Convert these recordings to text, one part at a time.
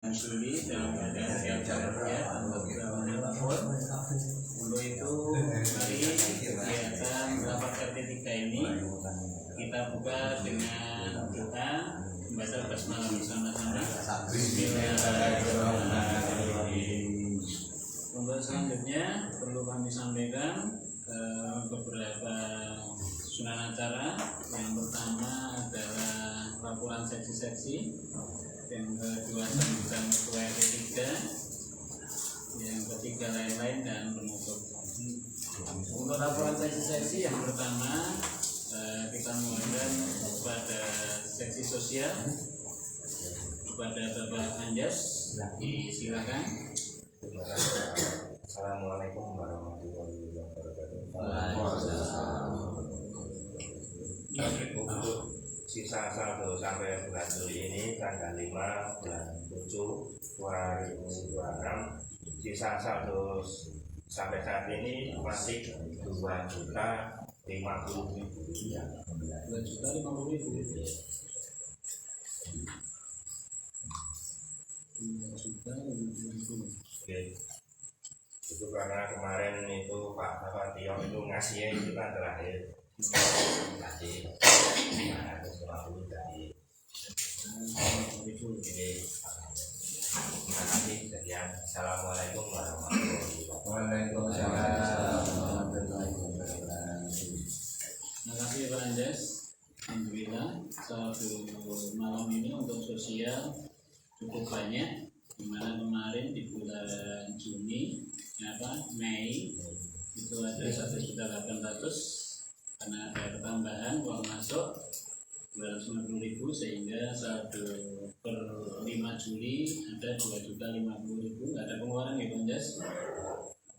Juli dalam keadaan siap ya untuk itu hari kegiatan rapat RT 3 ini kita buka dengan doa membaca basmalah bersama-sama. Untuk selanjutnya perlu kami sampaikan beberapa sunan acara. Yang pertama adalah laporan seksi-seksi, yang kedua sambutan ketua RT 3, yang ketiga lain-lain dan penutup. Untuk laporan seksi-seksi yang pertama kita mohonkan kepada seksi sosial, kepada Bapak Anjas, silakan. Assalamualaikum warahmatullahi wabarakatuh. Untuk sisa 1 sampai bulan Juli ini tanggal 5 bulan 7 2026, sisa 1 sampai saat ini masih 2.050.000 rupiah. 2.050.000. Oke. Itu karena kemarin itu Pak Tio itu ngasihnya itu kan terakhir ngasih 550 dari ini. Terima kasih sekian. Assalamualaikum warahmatullahi wabarakatuh. Terima kasih Pak Anjas. Alhamdulillah satu malam ini untuk sosial cukup banyak, dimana kemarin di bulan Juni Mei itu ada 1.800.000 karena ada tambahan uang masuk 290.000 sehingga 1/5 Juli ada 2.050.000. Ada pengeluaran ya Bang Jas?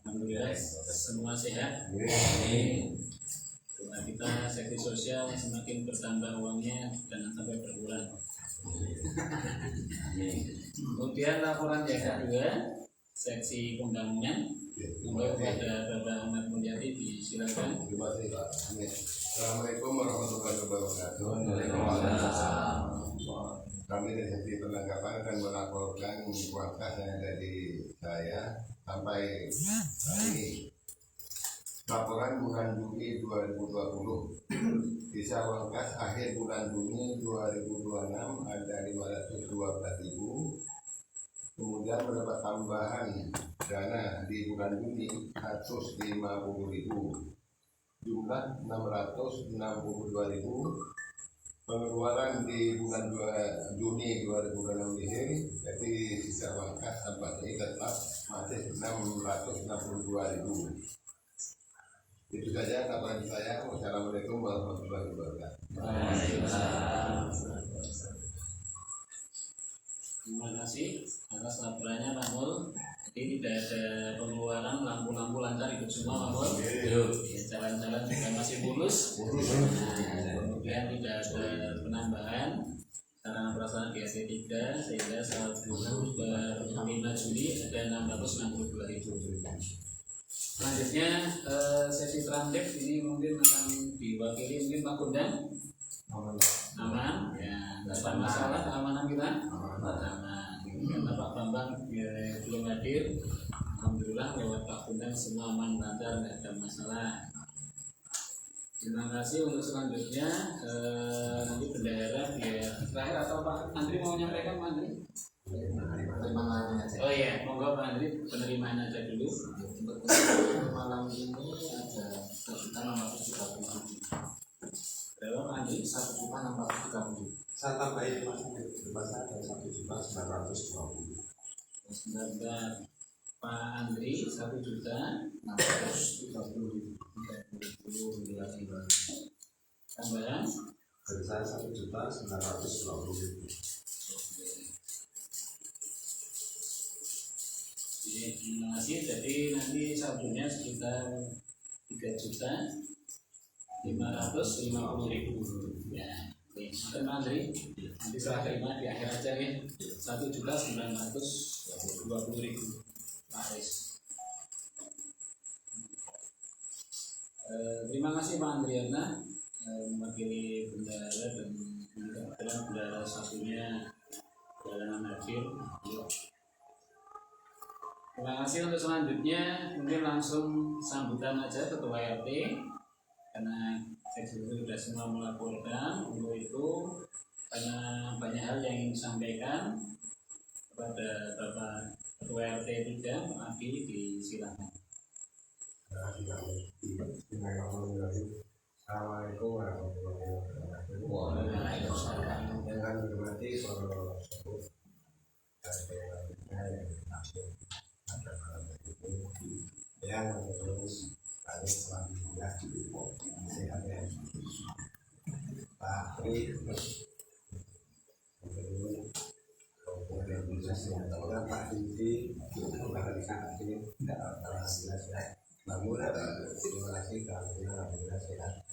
Alhamdulillah semua sehat. Doa kita seksi sosial semakin bertambah uangnya, jangan sampai berkurang. Kemudian laporan yang kedua seksi pembangunan untuk pada Bapak Ahmad Mulyadi, disilakan. Terima kasih Pak. Assalamualaikum warahmatullahi wabarakatuh. Kami dari seksi penangkapan akan melaporkan kualitas yang ada di saya sampai hari ini. Laporan bulan Juli 2020, sisa uang kas akhir bulan Juni 2026 ada 512.000. Kemudian mendapat tambahan dana di bulan Juni 150.000, jumlah 662.000. Pengeluaran di bulan Juni 2026 ini, jadi sisa uang kas sampai ini tetap masih 662.000. Itu saja laporan saya. Wassalamualaikum warahmatullahi wabarakatuh. Terima kasih atas laporannya Pak Mul. Jadi tidak ada pengeluaran, lampu-lampu lancar ikut semua Pak Mul. Jalan-jalan juga masih mulus. Kemudian tidak ada penambahan sarana prasarana di RT 3 sehingga 1/5 Juli ada 662.000. Selanjutnya sesi translate ini mungkin akan diwakili mungkin Pak Kundang. Aman ya, tidak ada masalah keamanan kita. Aman. Karena Pak Bambang belum hadir, alhamdulillah lewat Pak Kundang semua aman lancar, tidak ada masalah. Terima kasih. Untuk selanjutnya nanti bendahara dia terakhir atau Pak Andri mau menyampaikan Pak Andri? Oh iya, monggo Pak Andri penerimaan aja dulu. Untuk malam ini ada 1.630.000. Berapa Pak Andri? 1.630.000. Saya tambahin Mas, depan saya ada 1.920.000. Sebentar Pak Andri 1.630.000. Tambahan Dari saya 1.920.000. Terima kasih. Jadi nanti saldonya sekitar 3.550.000 ya. Oke, Pak Andri, nanti serah terima di akhir aja ya. 1.920.000 Pak Aris. Terima kasih Pak Andriana mewakili bendahara dan kebetulan bendahara satunya perjalanan hadir. Terima kasih. Untuk selanjutnya mungkin langsung sambutan aja Ketua RT karena seksi sudah semua melaporkan. Untuk itu karena banyak hal yang ingin disampaikan kepada Bapak Ketua RT 3, Adi, disilakan. Assalamualaikum warahmatullahi wabarakatuh. Waalaikumsalam. Yang kami hormati para sepuh dan dewa yang langsung pada malam hari ini yang terus kami alhamdulillah sehat ya. Pak Pri, kemudian bisa sehat Pak Didi, Pak Didi, alhamdulillah sehat. Namun terima kasih kami alhamdulillah sehat.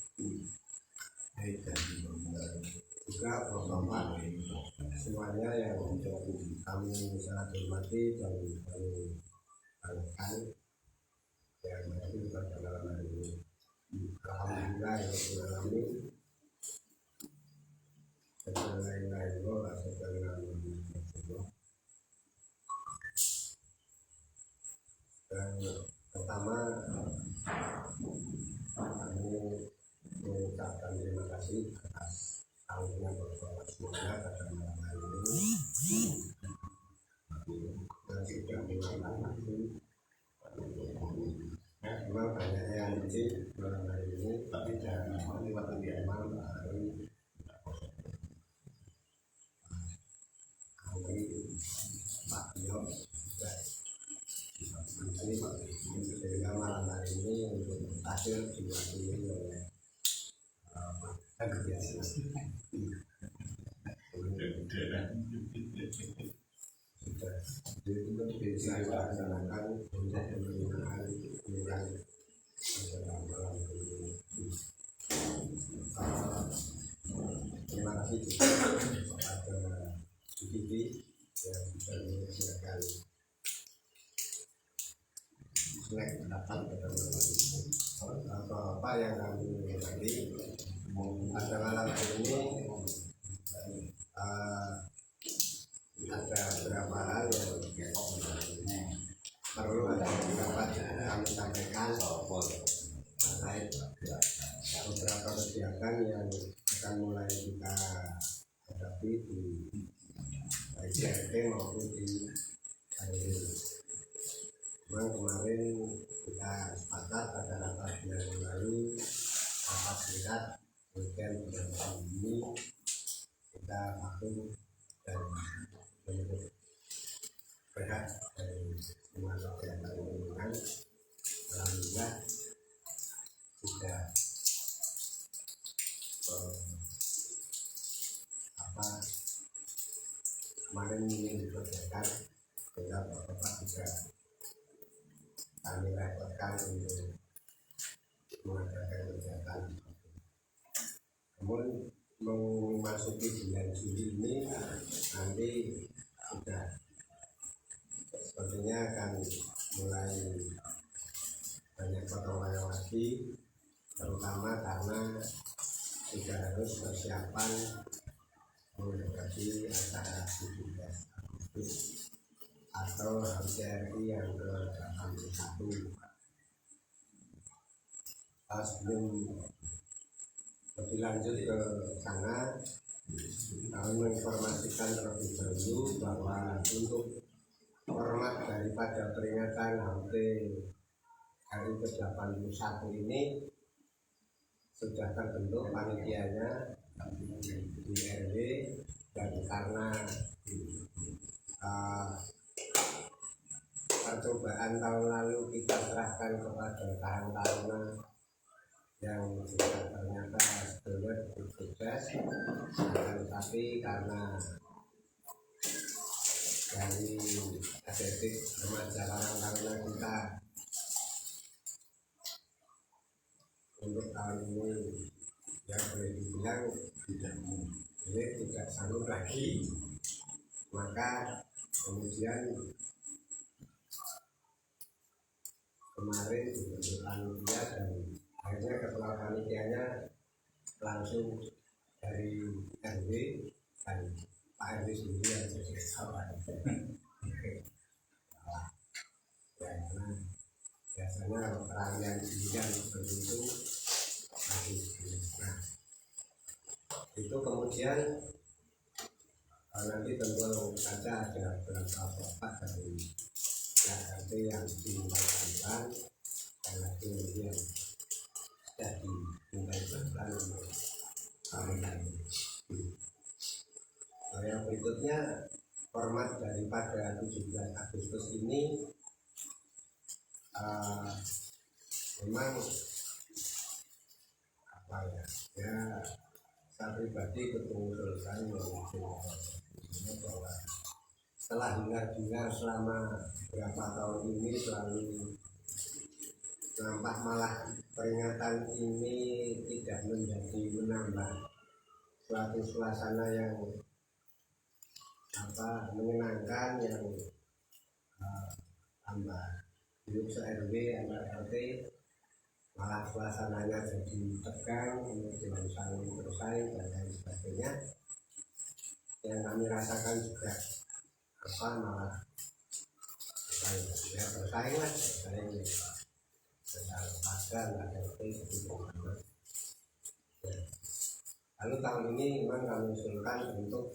Juga Bapak semuanya yang kami sangat hormati dan kami banggakan yang menjadi pada malam hari ini. Alhamdulillah yang mengalami dan pertama kami mengucapkan terima kasih atas tahunnya Bapak semuanya pada malam hari ini dan sudah mengulang waktu. Memang banyak yang izin malam hari ini, tapi jangan lewat malam hari Pak Tio sehingga malam hari ini untuk hasil diwakili oleh kebiasaan sudah bisa dilaksanakan untuk pembinaan pilihan pada malam hari ini. Terima kasih juga kepada Didi yang bisa menyediakan snack datang pada malam hari ini. Apa yang kami hormati pada malam hari ini ada beberapa hal yang perlu dapat kami sampaikan terkait beberapa kegiatan yang akan mulai kita hadapi di baik RT maupun di RW. Memang kemarin kita sepakat pada rapat yang lalu, rapat singkat, kemudian pada malam ini kita patuh dan menurut berhak dari semua kegiatan lingkungan. Alhamdulillah sudah kemarin ingin dikerjakan sehingga Bapak juga kami repotkan untuk mengadakan kegiatan. Namun memasuki bulan Juli ini nanti sudah sepertinya akan mulai banyak potong royong lagi, terutama karena sudah harus persiapan menghadapi acara 17 Agustus atau HUT-RI yang ke-81. Sebelum lebih lanjut ke sana, kami menginformasikan terlebih dahulu bahwa untuk format daripada peringatan HUT hari ke-81 ini sudah terbentuk panitianya di RW, dan karena percobaan tahun lalu kita serahkan kepada Karang Taruna yang juga ternyata belum sukses, tapi karena dari estetik remaja Karang Taruna kita untuk tahun ini yang boleh dibilang tidak sanggup lagi, maka kemudian kemarin dibentuk panitia dan akhirnya ketua panitianya langsung dari RW dan Pak Pak RW sendiri yang jadi kawan. Karena biasanya peralihan bidang seperti itu masih. Nah, itu kemudian nanti tentu saja ada beberapa bapak dari RT yang dilakukan karena kemudian jadi mulai pelan untuk kawin. Yang berikutnya, format daripada 17 Agustus ini memang apa ya, saya pribadi mengusulkan bahwa setelah dengar selama beberapa tahun ini selalu nampak malah peringatan ini tidak menjadi menambah suatu suasana yang menyenangkan, yang tambah hidup se-RW antar RT, malah suasananya jadi tegang, kemudian saling bersaing dan lain sebagainya. Yang kami rasakan juga malah bersaing lah, lalu tahun ini memang kami usulkan untuk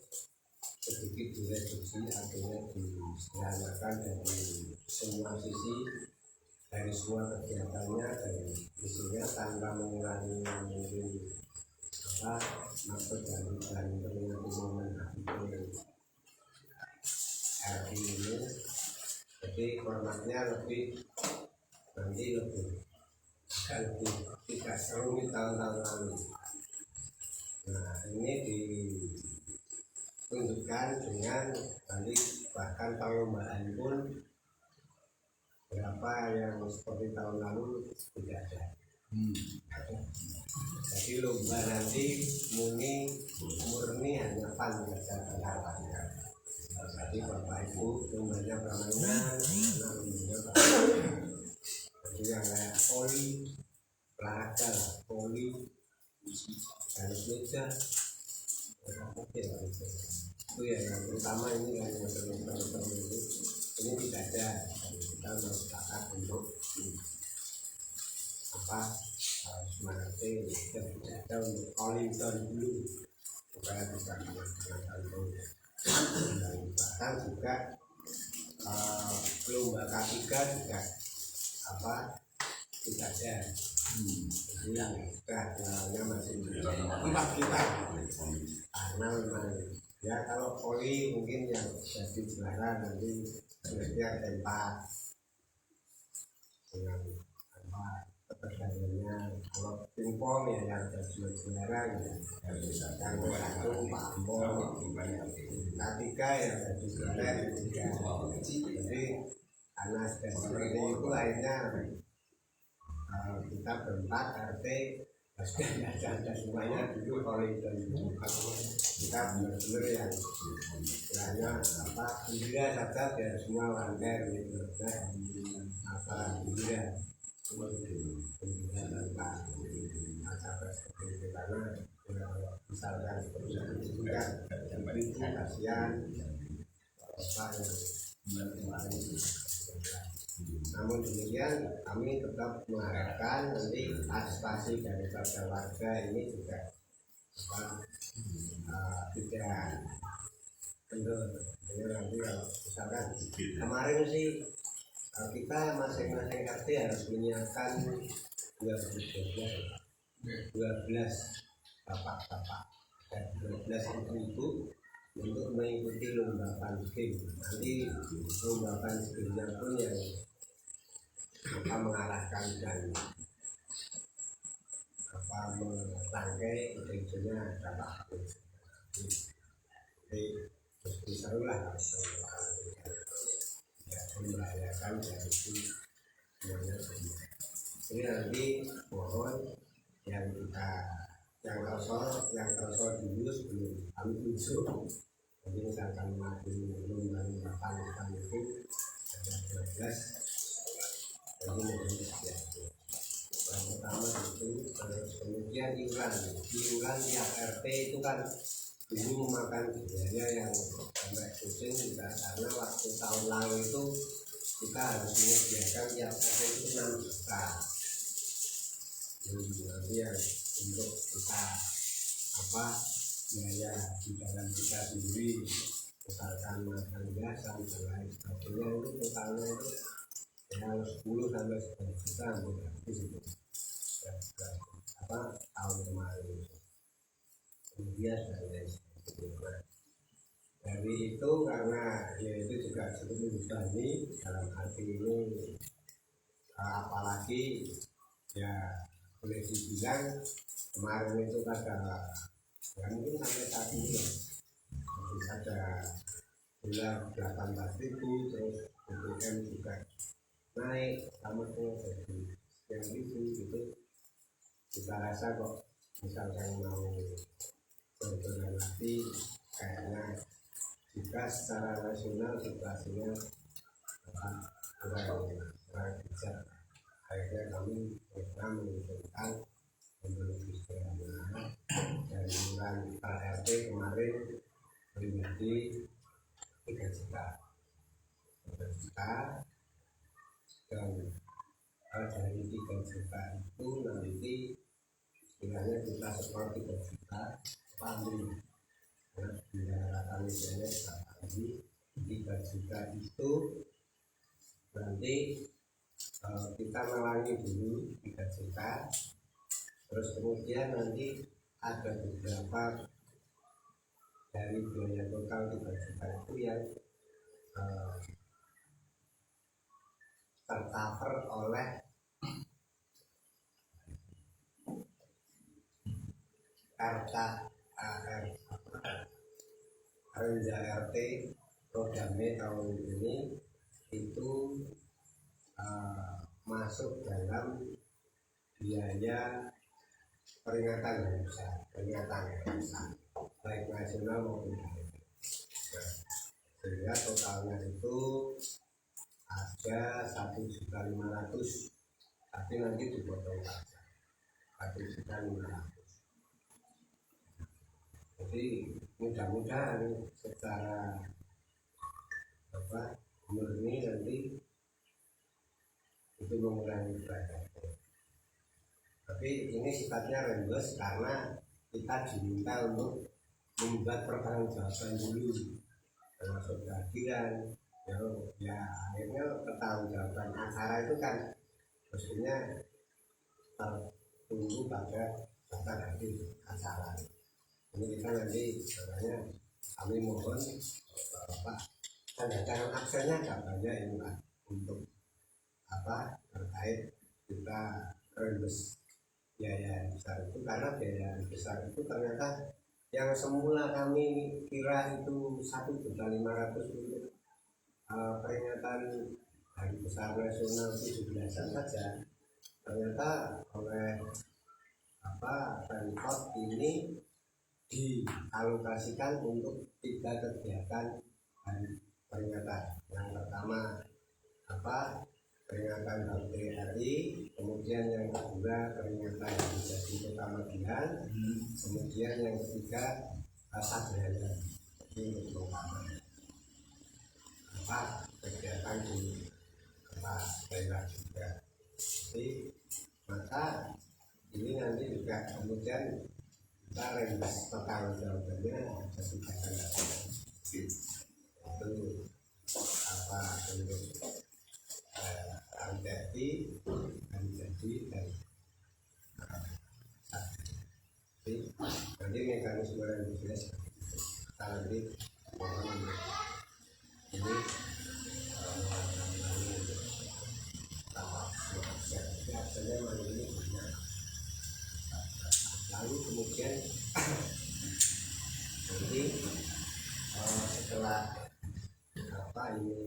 sedikit direduksi, artinya disederhanakan dari semua sisi, dari semua kegiatannya, dari isinya, tanpa mengurangi mungkin maksud dan peringatan momen hari ini. Jadi formatnya lebih tidak serumit tahun-tahun lalu. Nah, ini ditunjukkan dengan nanti bahkan perlombaan pun berapa yang seperti tahun lalu tidak ada. Jadi lomba nanti murni hanya fun saja. Jadi Bapak Ibu lombanya permainan, lombanya permainan. Jadi yang kayak poli, olahraga, poli, harus meja, itu ya yang pertama ini kan yang teman-teman ini tidak ada. Kita melakukan untuk semangatnya tidak ada untuk calling down dulu supaya bisa melaksanakan dulu. Dan bahkan juga lomba K3 juga tidak ada. Jadi keadaannya masih 4 kita karena memang ya kalau poli mungkin yang jadi juara nanti sebenarnya ada 4 dengan pertandingannya. Kalau pingpong ya yang ada juara ya yang satu Pak Ampol, K3 yang ada juara jadi karena seperti itu akhirnya kita berempat RT sudah ada semuanya dulu oleh kita benar-benar yang istilahnya gembira saja biar semua lancar gitu. Gembira tanpa masalah seperti itu karena misalkan itu kan itu kasihan namun demikian kami tetap mengharapkan nanti aspirasi daripada warga ini juga tidak kendor. Jadi nanti kalau misalkan kemarin sih kita masing-masing RT harus menyiapkan 12 bapak-bapak dan 12 ibu-ibu untuk mengikuti lomba pancing. Nanti lomba pancingnya pun yang mengarahkan dan merangkai ide-idenya Bapak. Jadi seru lah membahayakan dari itu semuanya. Jadi nanti mohon yang terso dulu sebelum kami tunjuk. Jadi misalkan maju lomba pancing itu ada 12. Jadi yang pertama itu terus kemudian iuran tiap RT itu kan ini memakan biaya yang sampai pusing kita, karena waktu tahun lalu itu kita harus menyediakan tiap hari itu 6 juta. Jadi nanti yang untuk kita biaya di dalam kita sendiri, misalkan makan biasa dan lain sebagainya, itu totalnya itu ya 10 sampai 11 juta habis itu tahun kemarin. Kemudian dari itu karena ya itu juga cukup membebani dalam arti ini, apalagi ya boleh dibilang kemarin itu ada ya mungkin sampai saat ini ada gula 18.000, terus BBM juga naik sama jadi yang itu gitu. Kita rasa kok misalkan mau berjalan lagi kayaknya juga secara nasional situasinya kurang bisa. Akhirnya kami pernah mengusulkan untuk istilahnya dari bulan RT kemarin menjadi 3 juta dan dari 3 juta itu nanti istilahnya kita setor 3 juta pamri, karena bila kami biasanya lagi 3 juta itu nanti kita melangi dulu 3 juta, terus kemudian nanti ada beberapa dari biaya total 3 juta itu yang tercover oleh Renja RT programnya tahun ini itu masuk dalam biaya peringatan yang besar, baik nasional maupun daerah. Sehingga totalnya itu ada 1.500.000, tapi nanti dipotong pajak 1.500.000. Jadi mudah-mudahan secara murni nanti itu mengurangi pajak. Tapi ini sifatnya rembes karena kita diminta untuk membuat pertanggungjawaban dulu, termasuk kehadiran. Ya akhirnya pertanggungjawaban acara itu kan mestinya tertunggu pada daftar hadir acara. Ini kita nanti makanya kami mohon Bapak tanda tangan aksennya agak banyak ini Pak, untuk terkait kita rembes biaya besar itu, karena biaya besar itu ternyata yang semula kami kira itu 1.500.000 untuk peringatan hari besar nasional 17-an saja, ternyata oleh Pemkot ini dialokasikan untuk 3 kegiatan hari peringatan. Yang pertama peringatan HUT RI, kemudian yang kedua peringatan hari jadi Kota Magelang, kemudian yang ketiga Sadraya. Ini untuk kegiatan di daerah juga. Jadi maka ini nanti juga kemudian kita rembes total jawabannya ada 3 tanda itu untuk jadi dan nanti mekanisme yang jelas kita nanti ini biasanya malam ini banyak. Lalu kemudian nanti setelah ini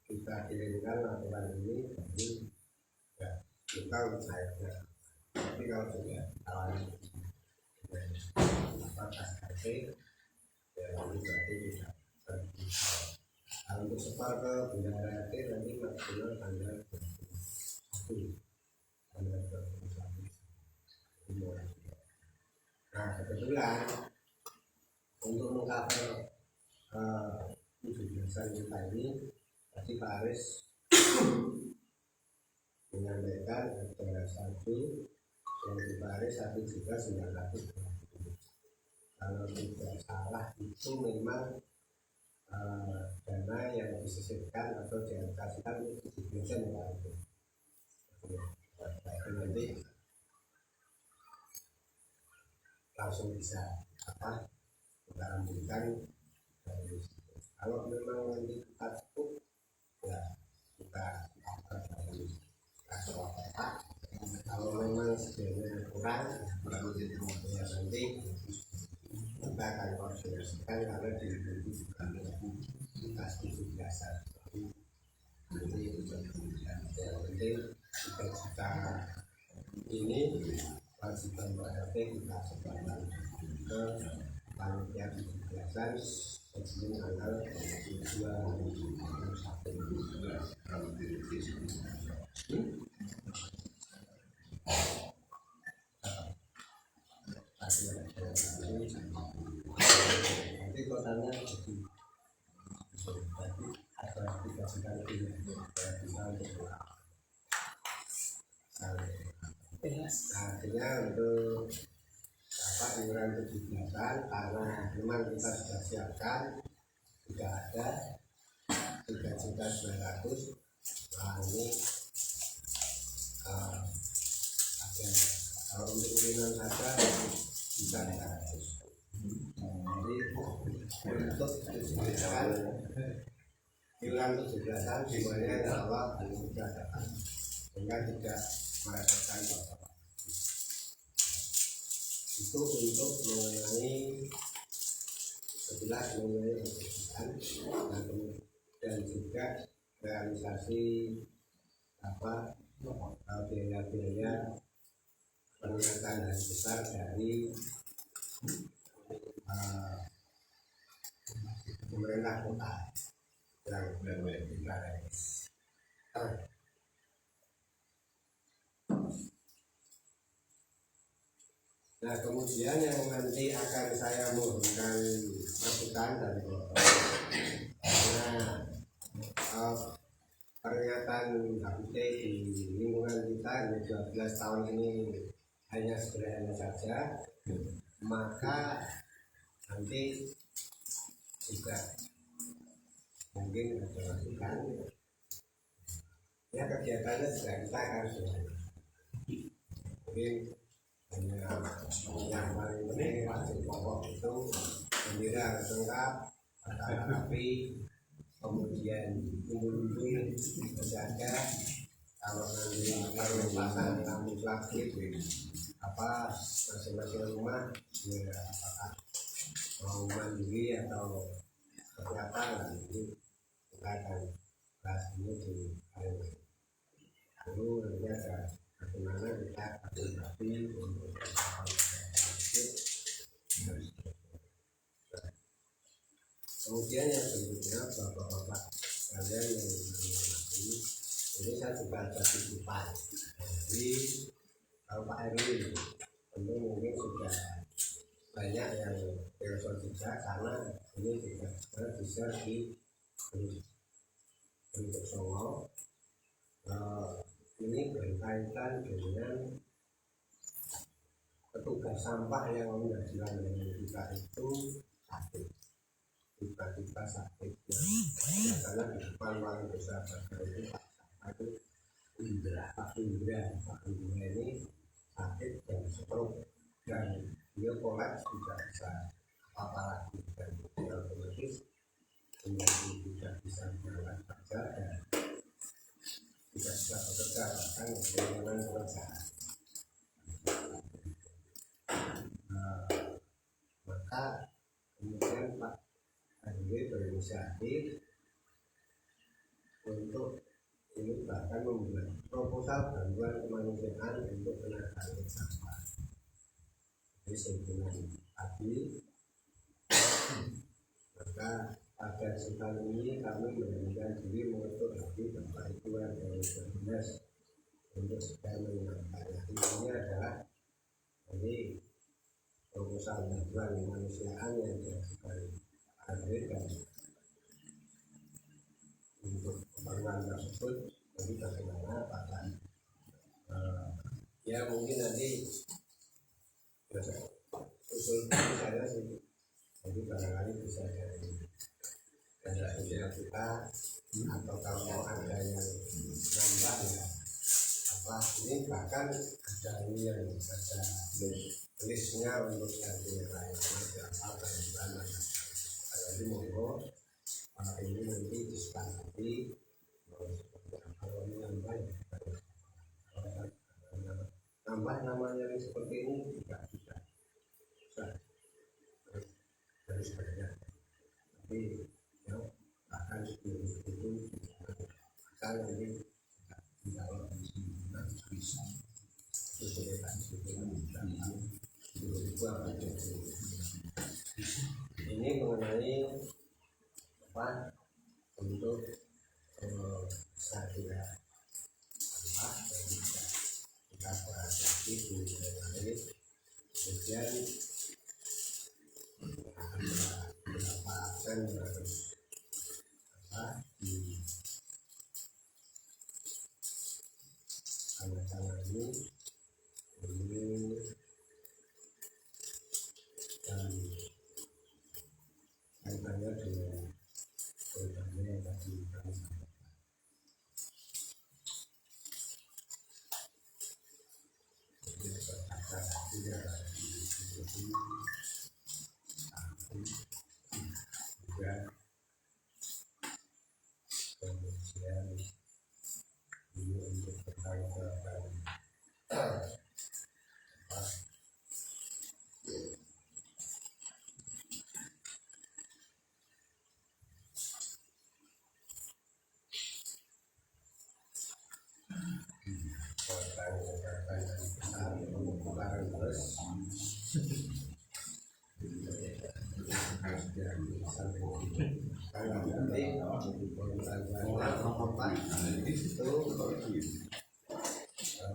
kita kirimkan laporan ini, jadi ya kita cairnya. Tapi kalau sudah kawan KKP ya ini berarti tidak terbuka. Untuk setor ke bendahara RT nanti maksimal tanggal 21. Nah kebetulan untuk mengcover 17-an kita ini, tadi Pak Aris menyampaikan ada satu yang Pak Aris 1.900.000. Kalau tidak salah itu memang dana yang disisihkan atau dialokasikan untuk 7% ya Pak Aris. Nanti langsung bisa kita ambilkan dari situ. Kalau memang nanti kita cukup ya kita dari kasih apa. Kalau memang sebenarnya kurang ya nanti kita akan koordinasikan karena di kita setuju biasa. Jadi yang penting kita ini wajiban berarti kita sebarkan ke panitia 17-an sebelum tanggal 2021. Nanti totalnya jadi ada 3 juta lebih bisa untuk artinya untuk iuran 17-an karena memang kita sudah siapkan tidak ada 3.900.000. Nah ini ada kalau untuk urinan saja bisa 500. Jadi untuk 17-an iuran 17-an semuanya insya Allah sudah dapat sehingga tidak merasakan apa-apa. Itu untuk mengenai 11 mengenai keputusan dan juga realisasi biaya-biaya peningkatan hari besar dari pemerintah kota yang kita realisasi. Nah kemudian yang nanti akan saya mohonkan masukan dari peringatan HUT di lingkungan kita ini 12 tahun ini hanya sederhana saja, maka nanti juga mungkin ada masukan ya kegiatannya sudah kita akan sederhana. Mungkin hanya yang paling penting wajib pokok itu bendera harus lengkap, rapi, kemudian umbul-umbul menjaga. Kalau nanti merupakan lampu flagship masing-masing rumah ya apakah mau mandiri atau seperti apa nanti kita akan bahas ini di hari ini. Lalu nanti ada bagaimana kita rapi untuk kemudian yang berikutnya bapak-bapak kalian yang menghormati, ini saya juga ada titipan. Jadi kalau Pak Erwin tentu mungkin sudah banyak yang telepon juga karena ini juga bisa di bentuk Songo. Ini berkaitan dengan petugas sampah yang menjadikan kita itu sakit, tiba-tiba sakit biasanya di depan paling besar itu itu Pak Indra ini sakit dan stroke dan dia kolaps tidak bisa apa lagi dan otomatis menjadi tidak bisa berjalan kerja dan tidak bisa bekerja bahkan kehilangan pekerjaan. Maka kemudian Pak Andri berinisiatif untuk ini bahkan membuat proposal bantuan kemanusiaan untuk penanganan sampah. Jadi sehubungan tadi, maka pada kesempatan ini kami memberanikan diri mengetuk hati Bapak Ibu yang dari Bernas untuk segera menyampaikan. Ini adalah ini program persaudaraan kemanusiaan yang dilakukan hadir dan untuk pembangunan tersebut jadi bagaimana pada ya mungkin nanti usul saya sih jadi barangkali bisa dari sosial kita atau kalau mau ada yang nambah ya apa ini bahkan ada ini yang ada listnya untuk yang lain apa dan gimana jadi monggo ini nanti disepakati kalau ini nambah ya nambah namanya yang seperti ini tidak bisa harus banyak tapi ya akan sebelum itu akan nanti kalau bisa sesuaikan ini mengenai apa untuk saya apa kita perhatikan di mengenai kemudian beberapa aksen yang harus apa di anak-anak ini dan kaitannya dengan programnya yang tadi kami sampaikan. Kemudian ini untuk pertanyaan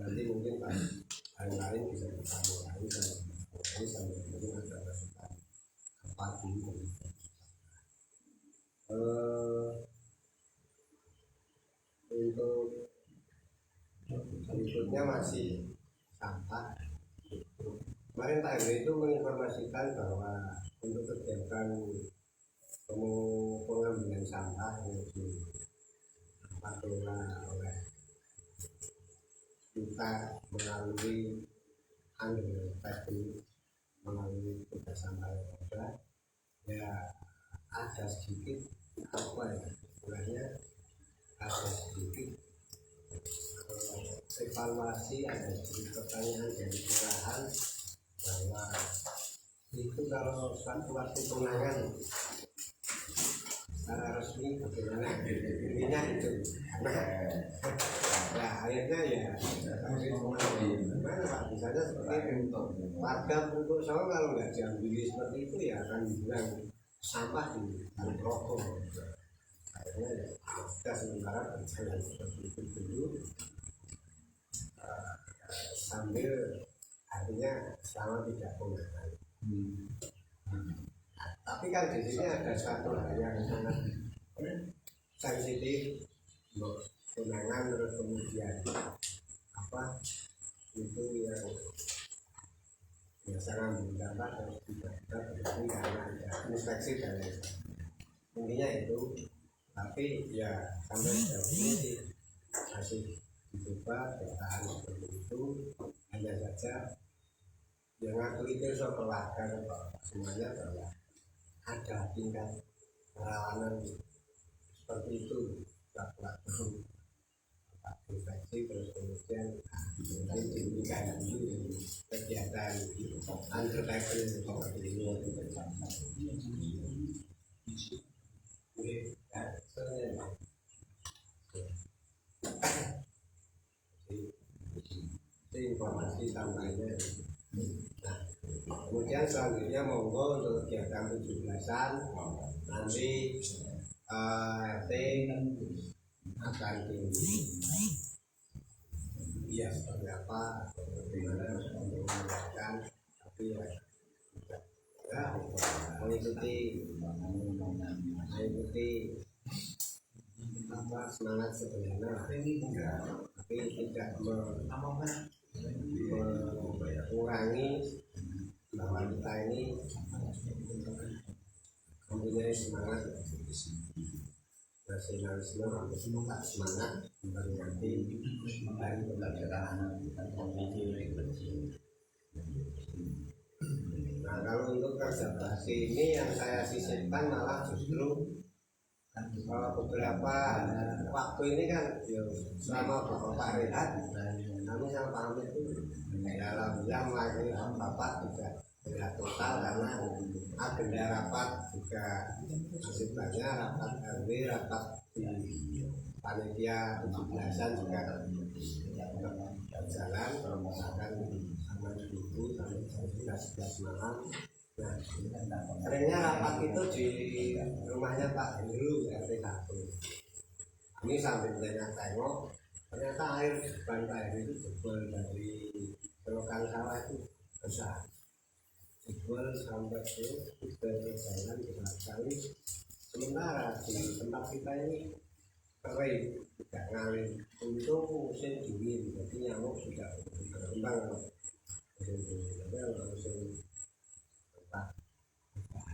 nanti mungkin Pak yang lain bisa bertanya lagi sambil mungkin ada masukan apa dulu untuk berikutnya masih sampah. Kemarin Pak Henry itu menginformasikan bahwa untuk kegiatan pengambilan sampah yang dikelola oleh kita melalui tadi melalui tugas sampah yang ada ya ada sedikit apa ya sebenarnya ada sedikit evaluasi ada sedikit pertanyaan dari kelurahan bahwa itu kalau suatu waktu penangan secara resmi bagaimana intinya itu nah akhirnya ya gimana Pak misalnya seperti itu warga untuk soal kalau nggak diambil seperti itu ya akan bilang sampah di rokok akhirnya ya kita sementara berjalan seperti itu dulu sambil artinya selama tidak pengaruh tapi kan di sini ada satu hal yang sangat sensitif untuk tunangan terus kemudian apa itu yang biasanya mendapat harus tidak berarti karena ada inspeksi dan intinya itu tapi ya sampai sejauh ini masih dicoba bertahan seperti itu hanya saja yang aku itu soal keluarga semuanya bahwa ada tingkat kerawanan seperti itu waktu infeksi terus kemudian nanti diberikan kegiatan undertaker seperti ini informasi tambahnya. Nah, kemudian selanjutnya monggo untuk kegiatan 17-an nanti RT akan ya seperti apa atau bagaimana untuk menjelaskan tapi ya juga mengikuti apa semangat sederhana, tapi tidak mengurangi bahwa kita ini mempunyai semangat nasionalisme, semangat memperingati hari kemerdekaan. Nah, kalau untuk kerja bakti ini yang saya sisipkan malah justru beberapa waktu ini kan selama Bapak rehat, kami sama Pak Hamid itu dalam yang lagi Bapak juga rehat total karena agenda rapat juga masih banyak, rapat RW, rapat di panitia 17-an juga berjalan, misalkan sama ibu sampai jam 11 malam. Nah, seringnya rapat itu di rumahnya Pak Hendru RT 1. Ini sambil tengok, ternyata air depan Pak Hendru itu jebol dari selokan sawah itu besar, jebol sampai ke jalan besar sekali. Sementara di tempat kita ini kering, tidak ngalir. Untung musim dingin, jadi nyamuk tidak berkembang. Jadi musim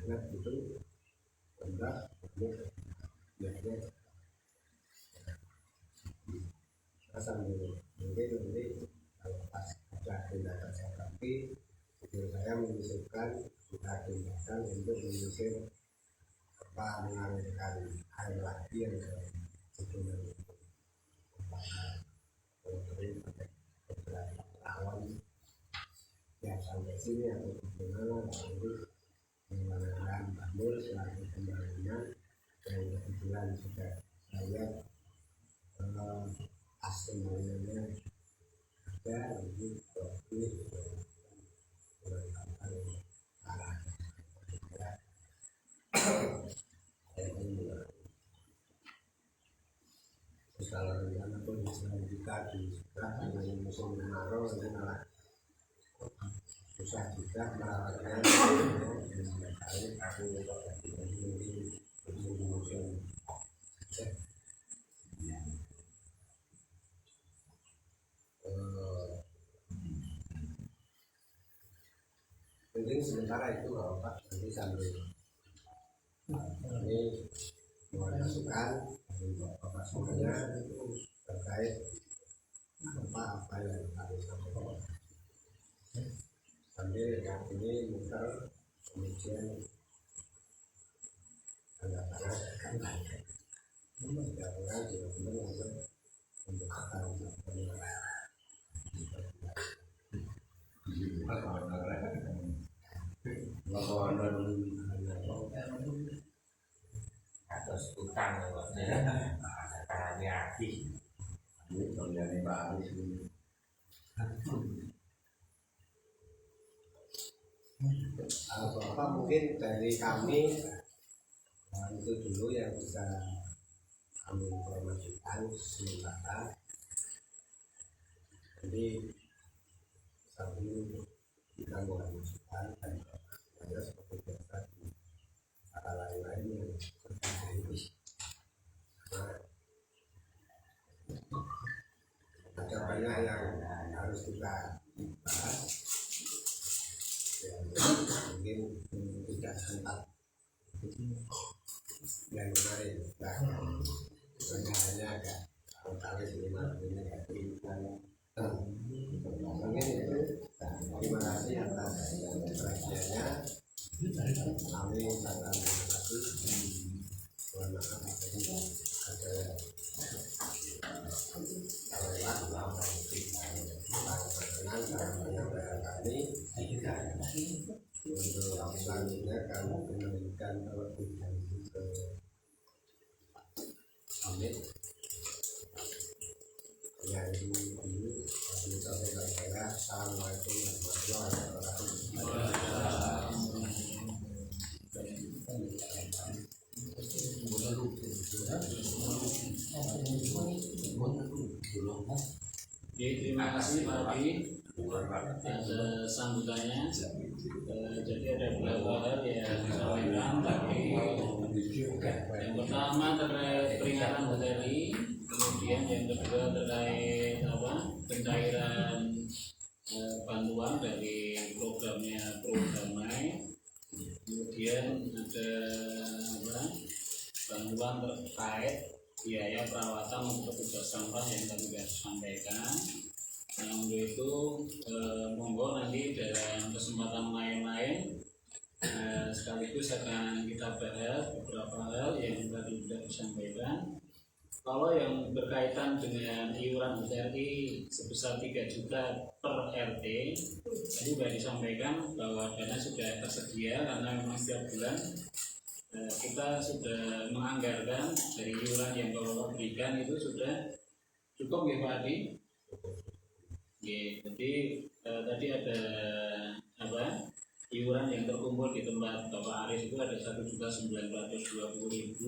hangat itu rendah, biasanya sambil mungkin nanti kalau pas ada agenda kerja bakti, saya menyisipkan kita agendakan untuk menyisir apa mengalirkan air lagi yang sebenarnya beberapa tahun ya sampai sini atau bagaimana lalu menggunakan bangun selaku pembangunan yang kebetulan sudah saya aslinya ada untuk menangkapkan arah kalau rencana pun kita di musim kemarau ini malah susah juga merawatnya. Aku mungkin sementara itu Pak, nanti sambil ini masukan untuk Bapak semuanya terkait apa yang harus dilakukan. Sambil yang ini muter kemudian tanda-tanda mudah-mudahan benar-benar untuk atas utang ada hati Bapak mungkin dari kami itu dulu yang bisa kami informasikan sementara. Jadi sambil kita mulai masukan dan ada seperti biasa di kata lain-lain yang seperti ini. Ada banyak yang harus kita bahas. Ya, mungkin tidak sempat yang kemarin hanya agak tahu lima ini mungkin itu. Terima kasih atas perhatiannya. Kami sangat terima kasih. Mohon maaf ada penyampaian kami. Untuk selanjutnya kami kembalikan terlebih dahulu ke Hamid yang ini kami sampaikan saya. Assalamualaikum warahmatullahi wabarakatuh. Terima kasih Pak Adi atas sambutannya. Jadi ada beberapa hal yang disampaikan, tapi yang pertama terkait peringatan materi, kemudian yang kedua terkait pencairan bantuan dari programnya Pro Damai, kemudian ada bantuan terkait biaya perawatan untuk petugas sampah yang tadi sudah sampaikan. Nah, untuk itu monggo nanti dalam kesempatan lain-lain sekaligus akan kita bahas beberapa hal yang tadi sudah disampaikan. Kalau yang berkaitan dengan iuran RI sebesar 3 juta per RT, tadi sudah disampaikan bahwa dana sudah tersedia karena memang setiap bulan kita sudah menganggarkan dari iuran yang Bapak berikan itu sudah cukup ya Pak Adi. Jadi tadi ada iuran yang terkumpul di tempat Bapak Aris itu ada 1.920.000.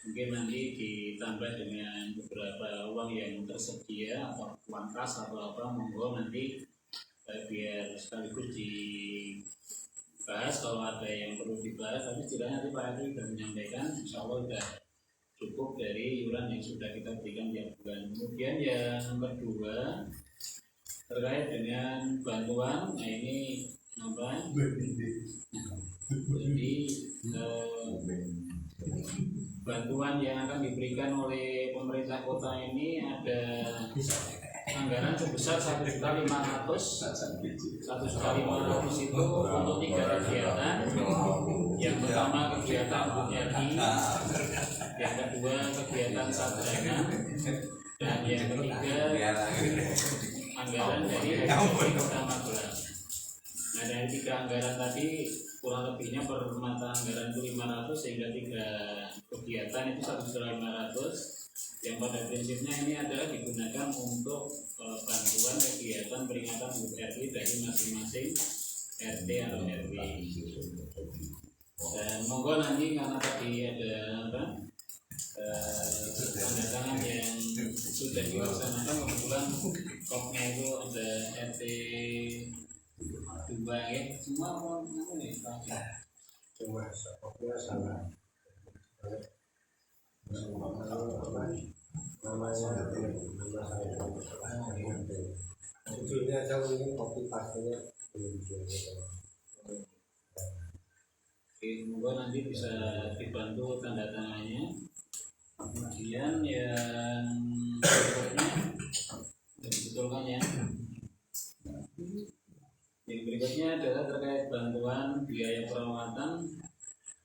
Mungkin nanti ditambah dengan beberapa uang yang tersedia atau uang kas atau apa, monggo nanti biar sekaligus dibahas kalau ada yang perlu dibahas. Tapi setidaknya nanti Pak Adi sudah menyampaikan, insya Allah sudah cukup dari iuran yang sudah kita berikan tiap bulan. Kemudian yang kedua terkait dengan bantuan, nah ini jadi bantuan yang akan diberikan oleh pemerintah kota ini ada anggaran sebesar 1.500.000. 1.500.000 itu untuk 3 kegiatan. Yang pertama kegiatan RI, yang kedua kegiatan Sadrana, dan yang ketiga anggaran dari Kota Magelang. Nah, dari 3 anggaran tadi kurang lebihnya per mata anggaran itu 500, sehingga 3 kegiatan itu 1.500. Yang pada prinsipnya ini adalah digunakan untuk bantuan kegiatan peringatan HUT RI dari masing-masing RT atau RW. Dan monggo nanti karena tadi ada tanda tangan yang sudah dilaksanakan, kebetulan kopnya itu ada RT 2 ya, semua orang ini cuma kopnya salah. Judulnya aja mungkin kopi pastinya belum semoga nanti bisa dibantu tanda tangannya. Kemudian yang berikutnya dibetulkan ya. Yang berikutnya adalah terkait bantuan biaya perawatan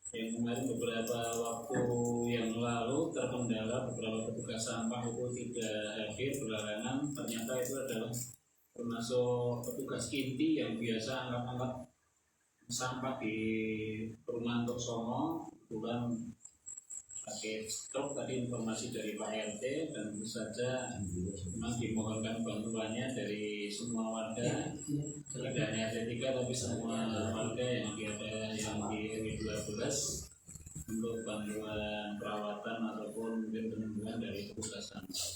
yang kemarin beberapa waktu yang lalu terkendala, beberapa petugas sampah itu tidak hadir berhalangan. Ternyata itu adalah termasuk petugas inti yang biasa angkat-angkat sampah di perumahan Tok Songo. Bukan pakai stok tadi informasi dari Pak RT, dan tentu saja memang dimohonkan bantuannya dari semua warga, tidak hanya RT 3 tapi semua warga yang di RW 12 untuk bantuan perawatan ataupun mungkin penyembuhan dari petugas sampah.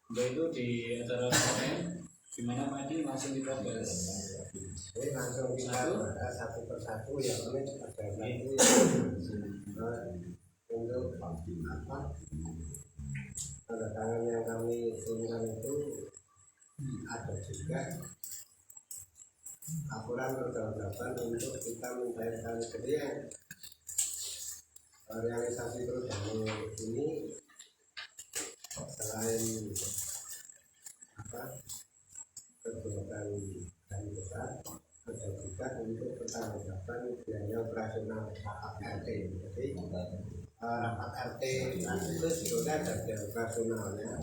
Untuk itu di acara kemarin gimana Pak Adi, langsung kita bahas. Ini langsung kita bahas satu persatu ya, ini ada lagi untuk apa tanda tangan yang kami turunkan itu ada juga aturan pergerakan untuk kita mencairkan. Jadi yang realisasi program ini selain kegiatan dari besar, ada juga untuk pertanggungjawaban biaya operasional rapat RT. Jadi rapat RT itu sebetulnya ada biaya operasionalnya.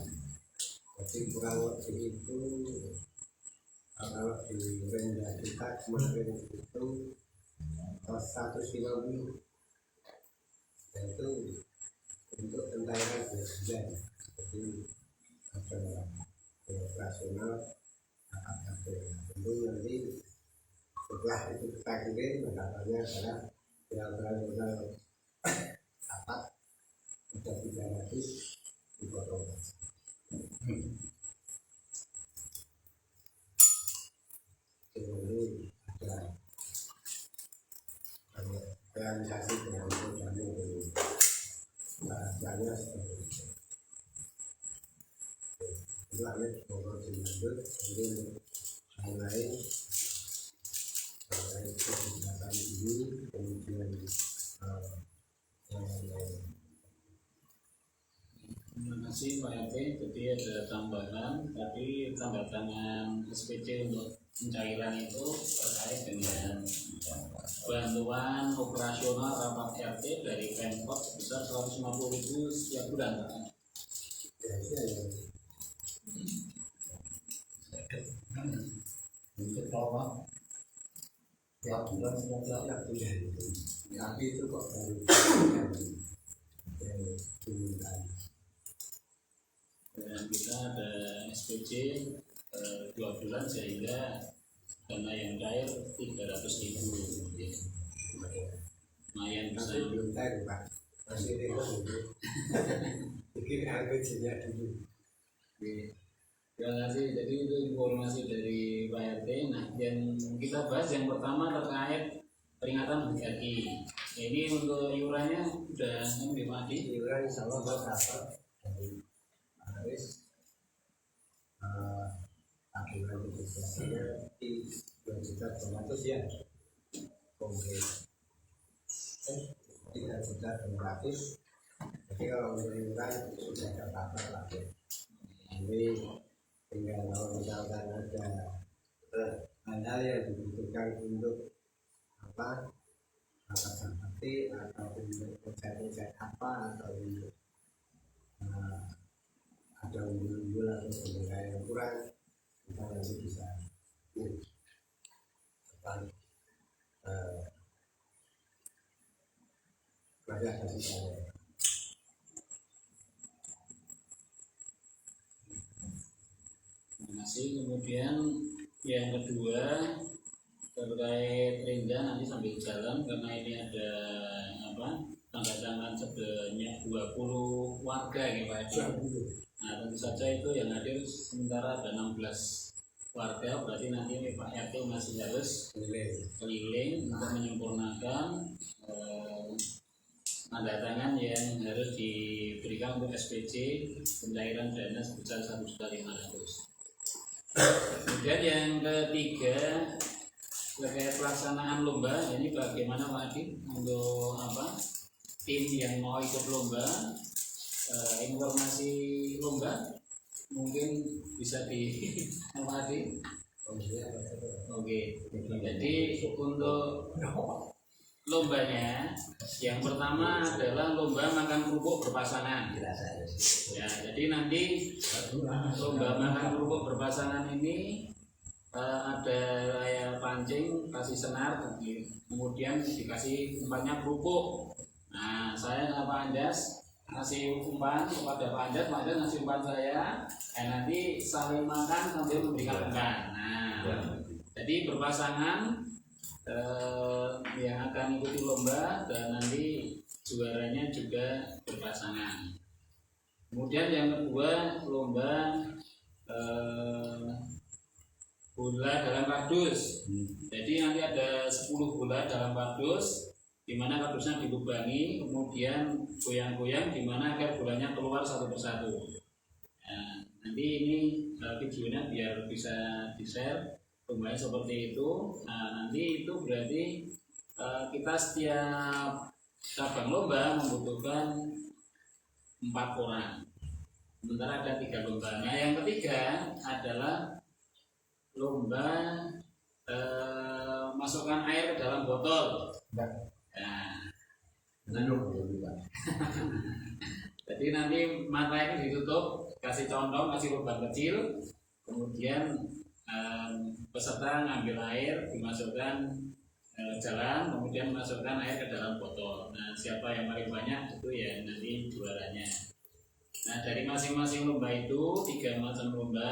Jadi kurang lebih itu kalau di rendah kita kemarin itu 150, yaitu untuk pencairan biaya. Jadi ada biaya operasional rapat RT. Tentu nanti setelah itu kita kirim, harapannya adalah biaya operasional rapat sudah 300 dipotong. itu Amit Bogor dilanjut kemudian mulai kegiatan ini kemudian Terima kasih Pak RT. Jadi ada tambahan tadi tanda tangan SPC untuk pencairan itu terkait dengan bantuan operasional rapat RT dari Pemkot sebesar 150.000 setiap bulan. Untuk apa? Tiap bulan tiap bulan tapi itu kok dari diminta. Dan kita ada SPC 2 bulan sehingga dana yang cair 300.000. Lumayan Masih besar. belum tahu Pak, masih itu bikin RPJ-nya dulu. Terima kasih. Jadi itu informasi dari Pak RT. Nah, yang kita bahas yang pertama terkait peringatan HUT RI. Ini untuk iurannya sudah dimati. Iuran insya Allah berkasar dari Aris akhirnya itu biasanya di 2.200.000 ya konkret 3.200.000. Jadi kalau untuk iuran sudah tercover lagi. Jadi tinggal kalau misalkan ada hal-hal yang dibutuhkan untuk apa seperti atau untuk proyek apa atau untuk ada umbul atau pembelian yang kurang kita nanti bisa klarifikasi saya. Terima kasih. Kemudian yang kedua terkait rinda nanti sambil jalan karena ini ada tanda tangan sebanyak 20 warga ya Pak Edi. Nah tentu saja itu yang hadir sementara ada 16 warga, berarti nanti Pak RT masih harus keliling untuk menyempurnakan tanda tangan yang harus diberikan untuk SPC pencairan dana sebesar 1.500.000. Kemudian yang ketiga terkait pelaksanaan lomba, ini bagaimana Pak Adi untuk tim yang mau ikut lomba, informasi lomba mungkin bisa di Pak Adi. Oke, jadi untuk lombanya yang pertama adalah lomba makan kerupuk berpasangan. Ya, jadi nanti lomba makan kerupuk berpasangan ini ada layar pancing, kasih senar, kemudian dikasih umpannya kerupuk. Nah, saya sama Pak Andas ngasih umpan kepada Pak Andas ngasih umpan saya, nanti saling makan sambil memberikan umpan. Nah, jadi berpasangan yang akan ikuti lomba dan nanti juaranya juga berpasangan. Kemudian yang kedua lomba bola dalam kardus. Jadi nanti ada 10 bola dalam kardus di mana kardusnya dilubangi, kemudian goyang-goyang di mana agar bolanya keluar satu persatu. Nah, nanti ini videonya biar bisa di-share lumayan seperti itu. Nah, nanti itu berarti kita setiap cabang lomba membutuhkan 4 orang. Sementara ada 3 lomba. Nah, yang ketiga adalah lomba masukkan air ke dalam botol. Jadi nanti mata ini ditutup, kasih condong, kasih lubang kecil, kemudian peserta ngambil air, dimasukkan jalan, kemudian masukkan air ke dalam botol. Nah, siapa yang paling banyak itu ya nanti juaranya. Nah, dari masing-masing lomba itu 3 macam lomba.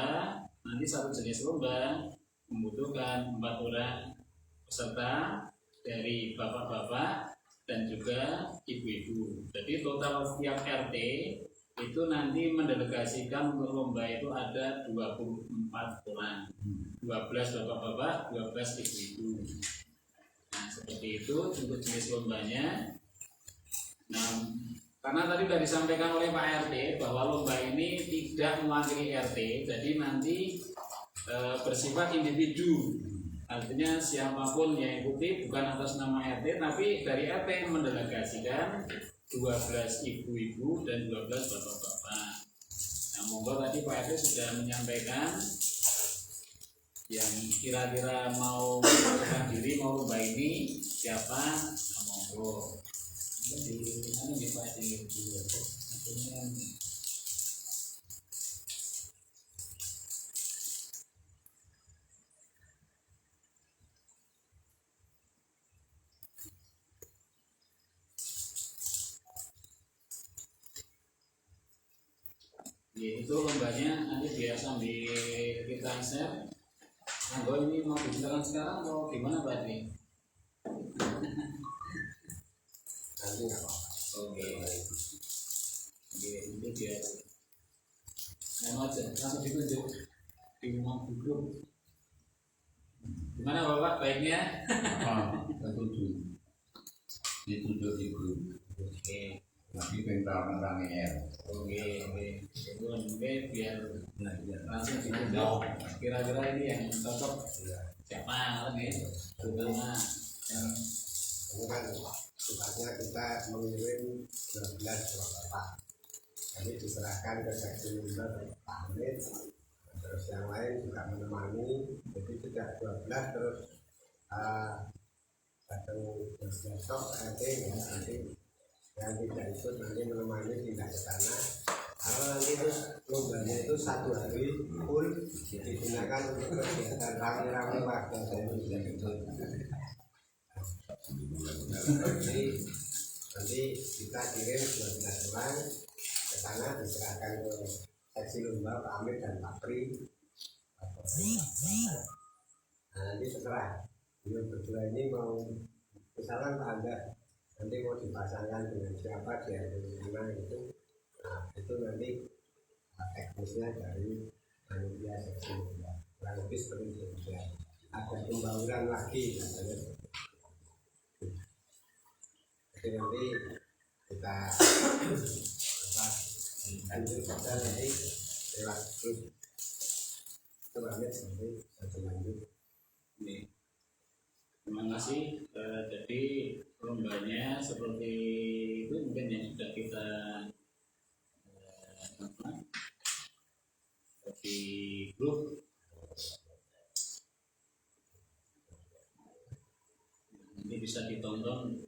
Nanti satu jenis lomba membutuhkan 4 orang peserta dari bapak-bapak dan juga ibu-ibu. Jadi total setiap RT itu nanti mendelegasikan untuk lomba itu ada 24 orang, 12 bapak-bapak, 12 ibu-ibu. Nah, seperti itu untuk jenis lombanya. Nah, Karena tadi sudah disampaikan oleh Pak RT bahwa lomba ini tidak mewakili RT, jadi nanti bersifat individu. Artinya siapapun yang ikuti bukan atas nama RT, tapi dari RT mendelegasikan 12 ibu-ibu dan 12 bapak-bapak. Nah, monggo tadi Pak RT sudah menyampaikan yang kira-kira mau mengundurkan diri mau lomba ini siapa? Nah, monggo. Jadi mana nih Pak di itu lombanya nanti biar sambil kita share. Monggo ini mau dijelaskan sekarang atau gimana Pak ini? Nanti nggak apa-apa. Oke, ini biar aja langsung ditunjuk di rumah grup. Gimana Bapak baiknya? Ditunjuk di grup. Oke. Tapi pental-pental Oke, biar langsung ditunjuk. Kira-kira ini yang cocok siapa lagi? Terutama yang Ini kan sifatnya kita mengirim 12 bapak. Jadi diserahkan ke seksi member Pak Hamid, terus yang lain juga menemani. Jadi tidak 12 terus satu besok nanti yang tidak ikut nanti menemani tidak ke sana. Kalau nanti itu lombanya itu 1 hari full digunakan untuk kegiatan rame-rame warga. Jadi nanti kita kirim 12 orang ke sana, diserahkan ke seksi lomba Pak Amir dan Pak Pri. Nah, nanti setelah beliau berdua ini mau, misalkan Pak Anda nanti mau dipasangkan dengan siapa di mana itu, nah itu nanti teknisnya dari panitia seksi lomba. Kurang lebih seperti itu. Ada pembangunan lagi katanya. Jadi nanti kita lanjut saja nanti lewat grup selanjutnya sampai satu lanjut. ini. Terima kasih. Jadi lombanya seperti itu mungkin yang sudah kita di grup. Ini bisa ditonton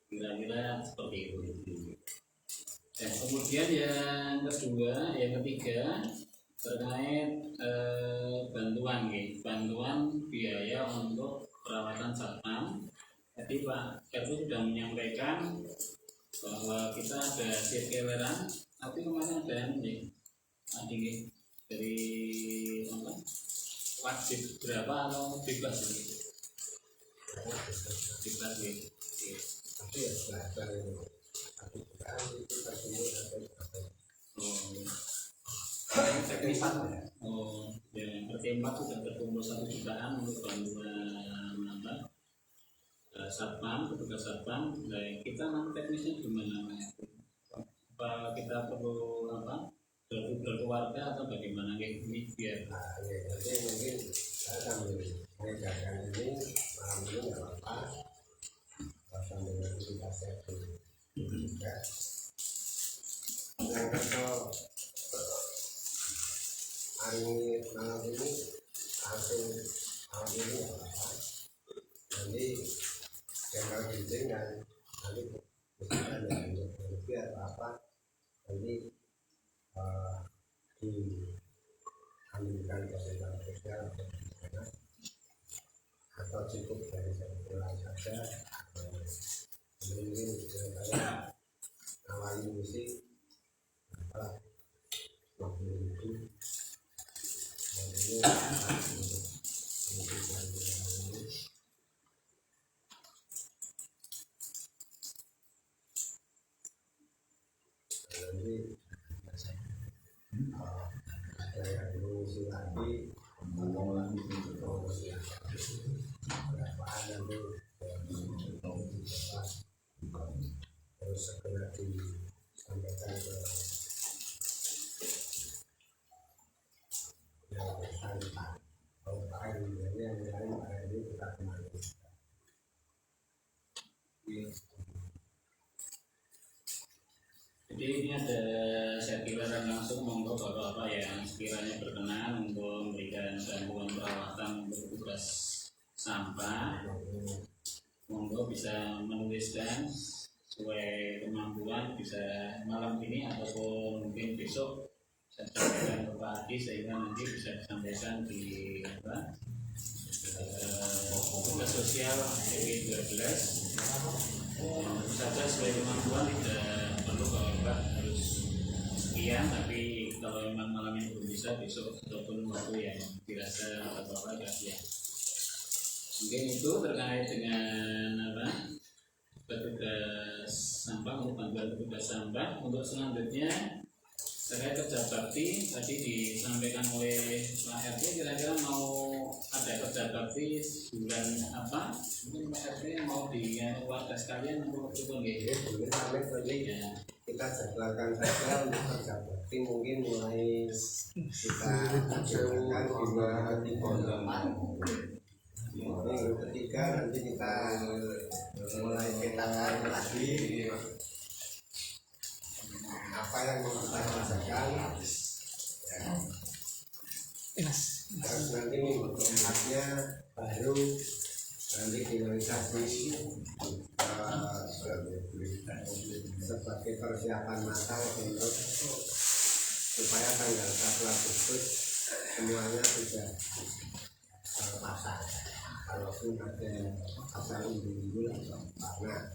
kira-kira seperti itu. Dan kemudian yang kedua, yang ketiga terkait bantuan, bantuan biaya untuk perawatan satpam. Jadi Pak RT sudah menyampaikan bahwa kita ada sirkuleran, tapi kemarin ada ini, dari apa? Wajib berapa atau bebas ini? Bebas gitu. Tapi ya belajar itu, tapi sekarang itu tersebut teknisan ya. Oh, yang bertempat sudah terkumpul 1 jutaan untuk bantuan apa? Satpam, petugas satpam. Nah, kita nanti teknisnya gimana? Apa kita perlu apa? Berkeluarga atau bagaimana ini biar? Nah, ya, jadi mungkin saya sambil mengajarkan ini malam ini nggak apa-apa. Sambil nanti kita share dulu. Ya. Yang kedua, hari ini malam ini langsung malam ini nggak apa-apa. Nanti general meeting dan nanti misalkan yang lebih atau apa nanti diambilkan dari bank sosial atau bagaimana, atau cukup dari sebulan saja. Mungkin saya awali musik apa 50.000 dan ini musik dari ini. Nanti ada yang mengisi lagi ngomong lagi berapa ada tuh terus segera sampaikan ke yang bersangkutan. Kalau Pak Eri yang lain Pak Eri kita kembali. Jadi ini ada sertifikat langsung monggo bapak-bapak yang sekiranya berkenan untuk memberikan bantuan perawatan untuk tugas sampah, monggo bisa menuliskan sesuai kemampuan, bisa malam ini ataupun mungkin besok saya sampaikan ke Pak Adi sehingga nanti bisa disampaikan di tugas sosial TP 12. Tentu saja sesuai kemampuan, tidak perlu Bapak harus sekian, tapi kalau memang malam ini belum bisa, besok ataupun waktu yang dirasa Bapak ya. Mungkin itu terkait dengan petugas sampah, untuk bantuan petugas sampah. Untuk selanjutnya terkait kerja bakti tadi disampaikan oleh Pak RT, kira-kira mau ada kerja bakti bulan apa? Mungkin Pak RT mau di warga sekalian untuk itu nggih. Mungkin sampai nanti kita jadwalkan saja untuk kerja bakti, mungkin mulai kita jadwalkan di bulan minggu ketiga nanti kita mulai petakan lagi apa yang mau kita rasakan ya. Terus nanti minggu keempatnya baru nanti finalisasi sebagai persiapan matang untuk supaya tanggal 1 Agustus semuanya sudah terpasang. Kalaupun ada pasang unggul karena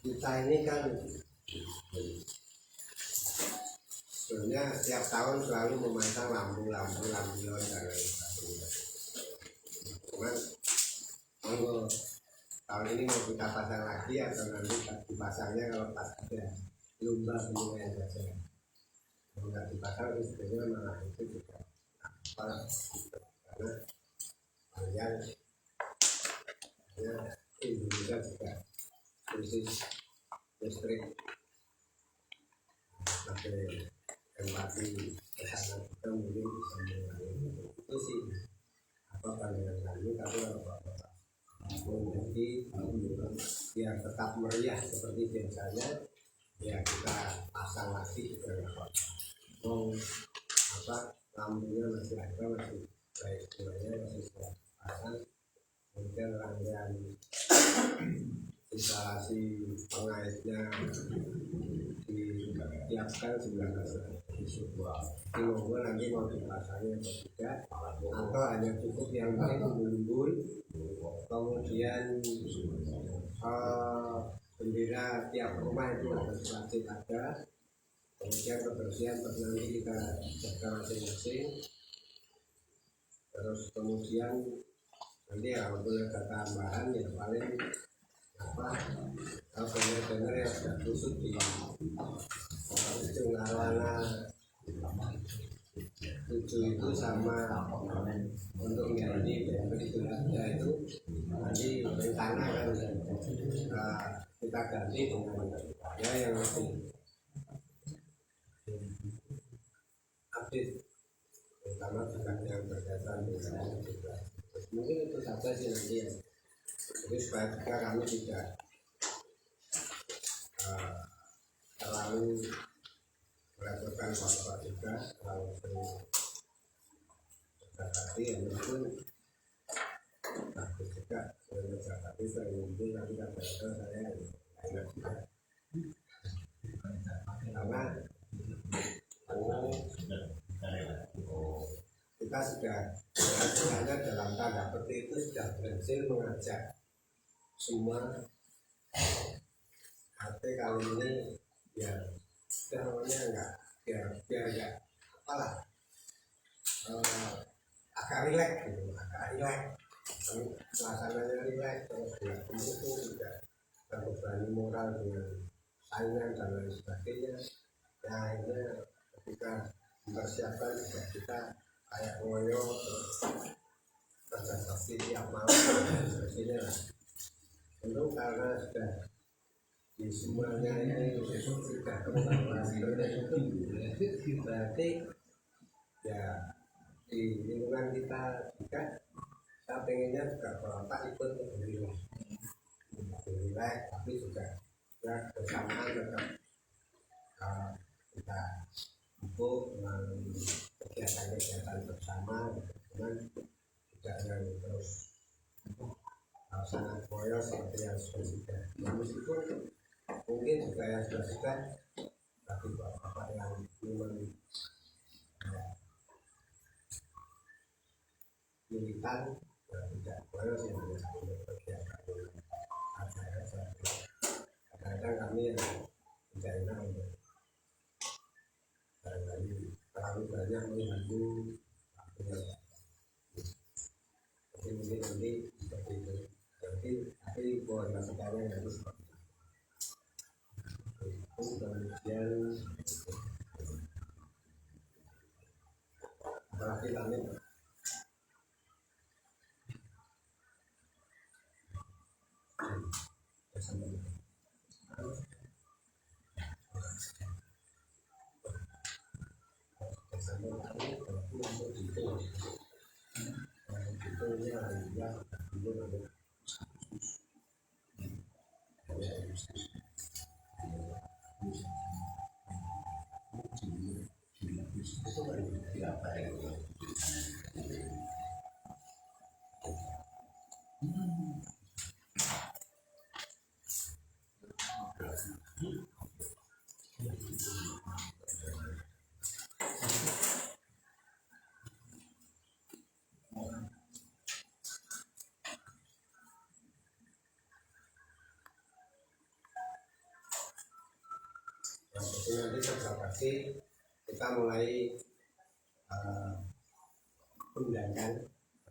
kita ini kan sebenarnya setiap tahun selalu memasang lampu-lampu lampion dan lain sebagainya. Cuman monggo tahun ini mau kita pasang lagi atau nanti dipasangnya kalau pas ada lomba penilaian saja. Kalau nggak dipasang itu sebenarnya malah itu juga apa, karena kalian Indonesia juga krisis listrik pakai empati kesana, kita mungkin bisa mengalami itu sih apa pandangan kami. Tapi kalau bapak menjadi biar tetap meriah seperti biasanya ya kita pasang lagi juga mau apa lampunya masih ada, masih baik semuanya masih pasang. Kemudian rangkaian instalasi pengaitnya disiapkan juga di sebuah monggo nanti mau dipasangnya atau tidak, atau hanya cukup yang penting umbul-umbul, kemudian bendera tiap rumah itu harus wajib ada, kemudian kebersihan nanti kita jaga masing-masing. Terus kemudian nanti kalau boleh ada tambahan ya paling apa kalau benar-benar yang sudah busuk di ujung arwana 7 itu sama untuk mengganti itu ada itu nanti rencana kan kita ganti dengan ya yang lebih update, terutama juga yang berkaitan dengan juga. Mungkin itu saja sih nanti ya. Jadi supaya juga kami tidak terlalu merepotkan bapak juga kalau sering berkati ya mungkin bagus juga sering berkati sering mungkin tapi kadang-kadang saya enak juga karena kita sudah sebenarnya dalam tanda petik itu sudah berhasil mengajak semua RT kali ini ya namanya enggak biar enggak apalah agak rileks gitu, agak rileks suasananya rileks, terus itu juga berani moral dengan saingan dan lain sebagainya. Nah akhirnya ketika mempersiapkan juga kita kayak ngoyo kerja bakti tiap malam dan sebagainya lah. Tentu karena sudah di semuanya ini sudah kolaborasi berarti ya di lingkungan kita juga saya pengennya juga Bapak ikut menilai tapi juga ya bersamaan tetap kita untuk kegiatan-kegiatan bersama dengan tidak yang terus sangat koyo seperti yang sudah meskipun mungkin juga yang sudah tapi bapak yang memang militan tidak koyo sih yang kegiatan kadang-kadang kami yang tidak enak untuk terlalu banyak mengganggu tapi mungkin nanti seperti itu tapi boleh sekarang nanti seperti itu kemudian apalagi kami nanti pasti kita mulai undangkan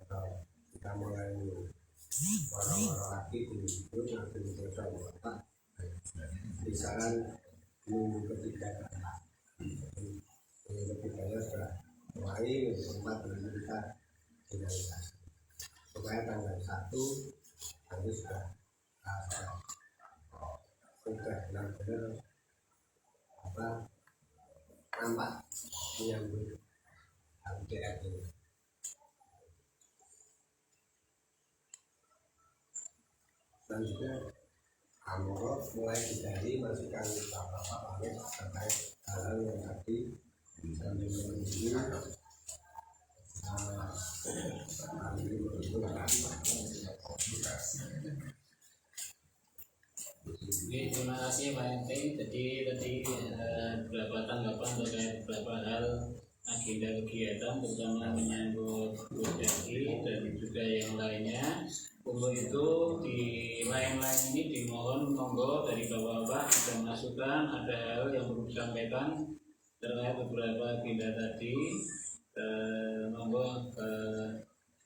atau kita mulai orang-orang lagi di grup nanti bekerja Bapak kisaran minggu ketiga minggu ketiganya sudah mulai minggu keempat nanti kita finalisasi supaya tanggal 1 nanti sudah benar-benar nampak menyambut LDR ini. Dan juga Amoro mulai dari masukan Bapak Pamit terkait hal yang tadi sambil menunggu Oke, terima kasih Pak Ente. Jadi tadi beberapa tanggapan terkait beberapa hal agenda kegiatan terutama menyangkut prosesi dan juga yang lainnya. Untuk itu di lain-lain ini dimohon monggo dari Bapak-bapak ada masukan, ada hal yang perlu disampaikan terkait beberapa agenda tadi. Monggo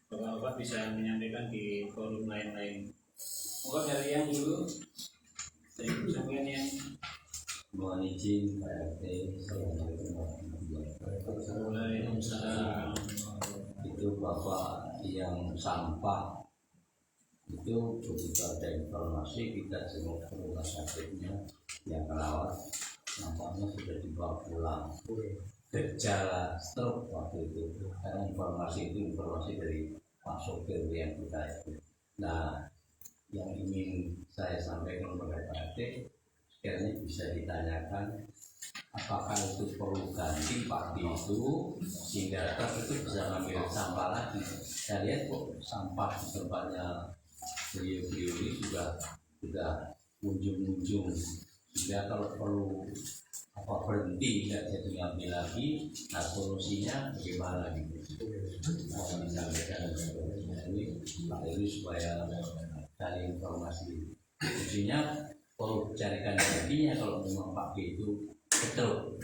Bapak-bapak bisa menyampaikan di forum lain-lain. Monggo dari yang dulu. Sampai yang mohon izin Pak RT. Assalamualaikum warahmatullahi wabarakatuh. Itu Bapak yang sampah itu begitu ada informasi kita jenguk ke rumah sakitnya yang perawat nampaknya sudah dibawa pulang gejala stroke waktu itu karena informasi itu informasi dari Pak Sopir yang kita itu. Nah, yang ingin saya sampaikan kepada Pak RT, sekiranya bisa ditanyakan apakah itu perlu ganti padi itu sehingga truk itu bisa mengambil sampah lagi. Saya lihat kok sampah di tempatnya beliau-beliau ini sudah ujung-ujung, sehingga kalau perlu berhenti nggak jadi ngambil lagi, nah solusinya bagaimana gitu. Mohon disampaikan ini Pak Eri supaya cari informasi. Fungsinya perlu carikan gantinya kalau memang Pak B itu betul.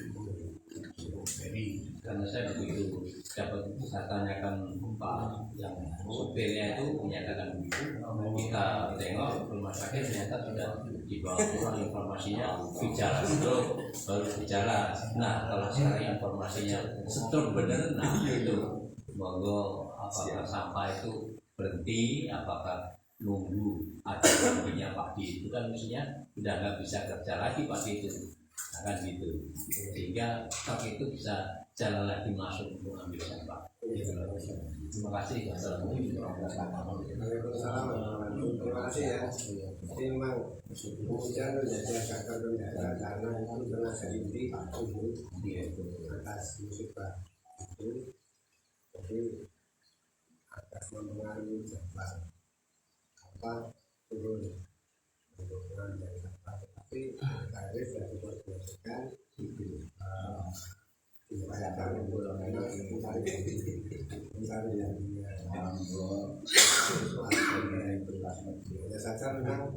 Karena saya begitu dapat saya tanyakan Pak yang supirnya itu menyatakan begitu, kita tengok rumah sakit ternyata sudah dibawa pulang informasinya gejala stroke baru gejala. Nah kalau sekarang informasinya stroke bener, nah itu monggo apakah sampah itu berhenti, apakah nunggu ada yang Pak D itu kan mestinya udah nggak bisa kerja lagi Pak D itu akan gitu, sehingga truk itu bisa jalan lagi masuk untuk ambil sampah. Terima kasih. Waalaikumsalam. Terima kasih ya. Jadi memang hujan menjadi agak terkendala karena itu tenaga inti Pak Guru atas musibah itu, jadi agak mempengaruhi jadwal turun penurunan dan tapi tarif sudah diperbolehkan diupayakan hanya saja memang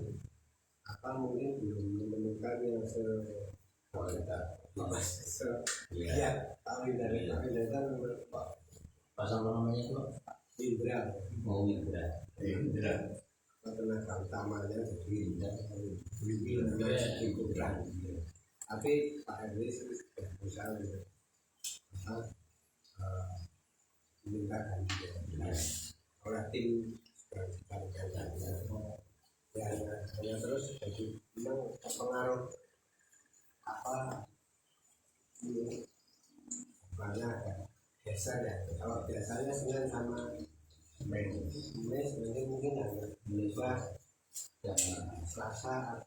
mungkin belum menemukan yang ya tahu dari kan Pasal namanya itu Indra mau Indra. tenaga utamanya jadi cukup berani. Tapi Pak RW sudah berusaha meminta ganti oleh tim sudah dicarikan ya hanya terus jadi memang pengaruh banyak ada geser ya. Kalau biasanya Senin sama Senin mungkin yang Indonesia yang Selasa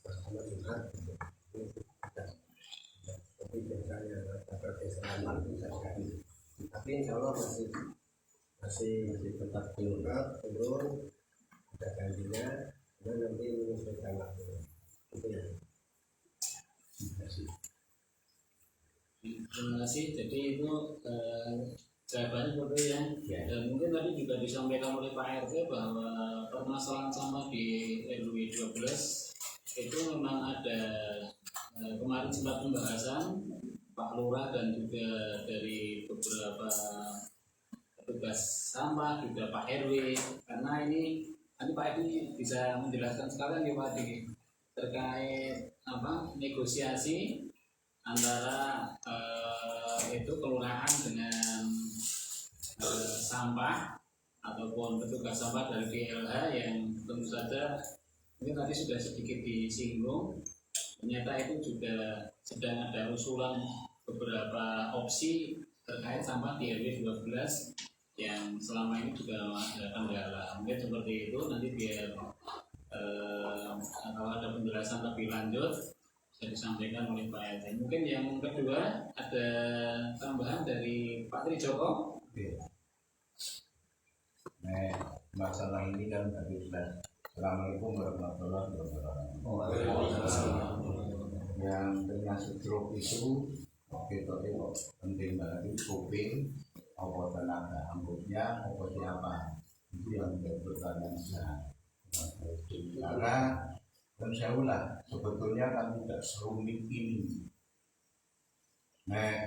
sama Jumat tapi biasanya ada pergeseran waktu saja. Tapi insya Allah masih tetap turun ada gantinya dan nanti menyesuaikan waktu itu ya. Terima kasih. Jadi itu jawabannya seperti itu ya. Dan mungkin tadi juga disampaikan oleh Pak RT bahwa permasalahan sampah di RW 12 itu memang ada kemarin sempat pembahasan Pak Lurah dan juga dari beberapa petugas sampah juga Pak RW, karena ini nanti Pak RW bisa menjelaskan sekalian ya Pak RW terkait negosiasi antara itu kelurahan dengan sampah ataupun petugas sampah dari DLH yang tentu saja mungkin tadi sudah sedikit disinggung. Ternyata itu juga sedang ada usulan beberapa opsi terkait sampah di RW 12 yang selama ini juga ada kendala. Mungkin seperti itu nanti biar kalau ada penjelasan lebih lanjut bisa disampaikan oleh Pak RT. Mungkin yang kedua ada tambahan dari Pak Trijoko. Masalah ini kan tadi sudah. Assalamualaikum warahmatullahi wabarakatuh. Yang dengan stroke itu kita itu penting banget kuping, apa tenaga angkutnya, apa siapa itu yang menjadi pertanyaan saya. Karena dan saya ulang, sebetulnya kan tidak serumit ini.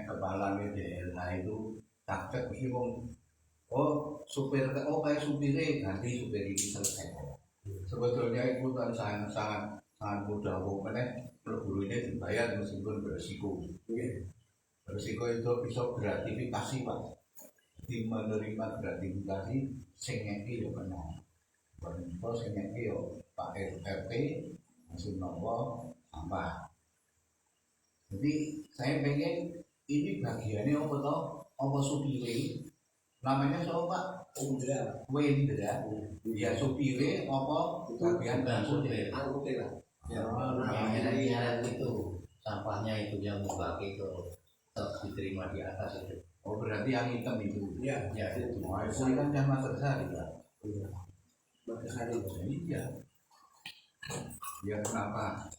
Kepala DLH itu takut meskipun supir, kayak supirnya ganti supir ini selesai. Sebetulnya itu kan sangat mudah, peleburu ini dibayar meskipun beresiko. Beresiko itu bisa gratifikasi Pak, di menerima gratifikasi sengeki ya benar. Kalau sengeki ya Pak RT masih nopo sampah. Jadi saya pengen ini bagiannya apa toh? Apa supire? Namanya siapa Pak? Wendra. Ya supire apa bagian angkutnya? Angkutnya Ya, namanya itu sampahnya itu yang membagi ke diterima di atas itu. Oh berarti yang hitam itu? Ya, itu. Itu kan yang Matersari Pak. Matersari. Iya. Ya kenapa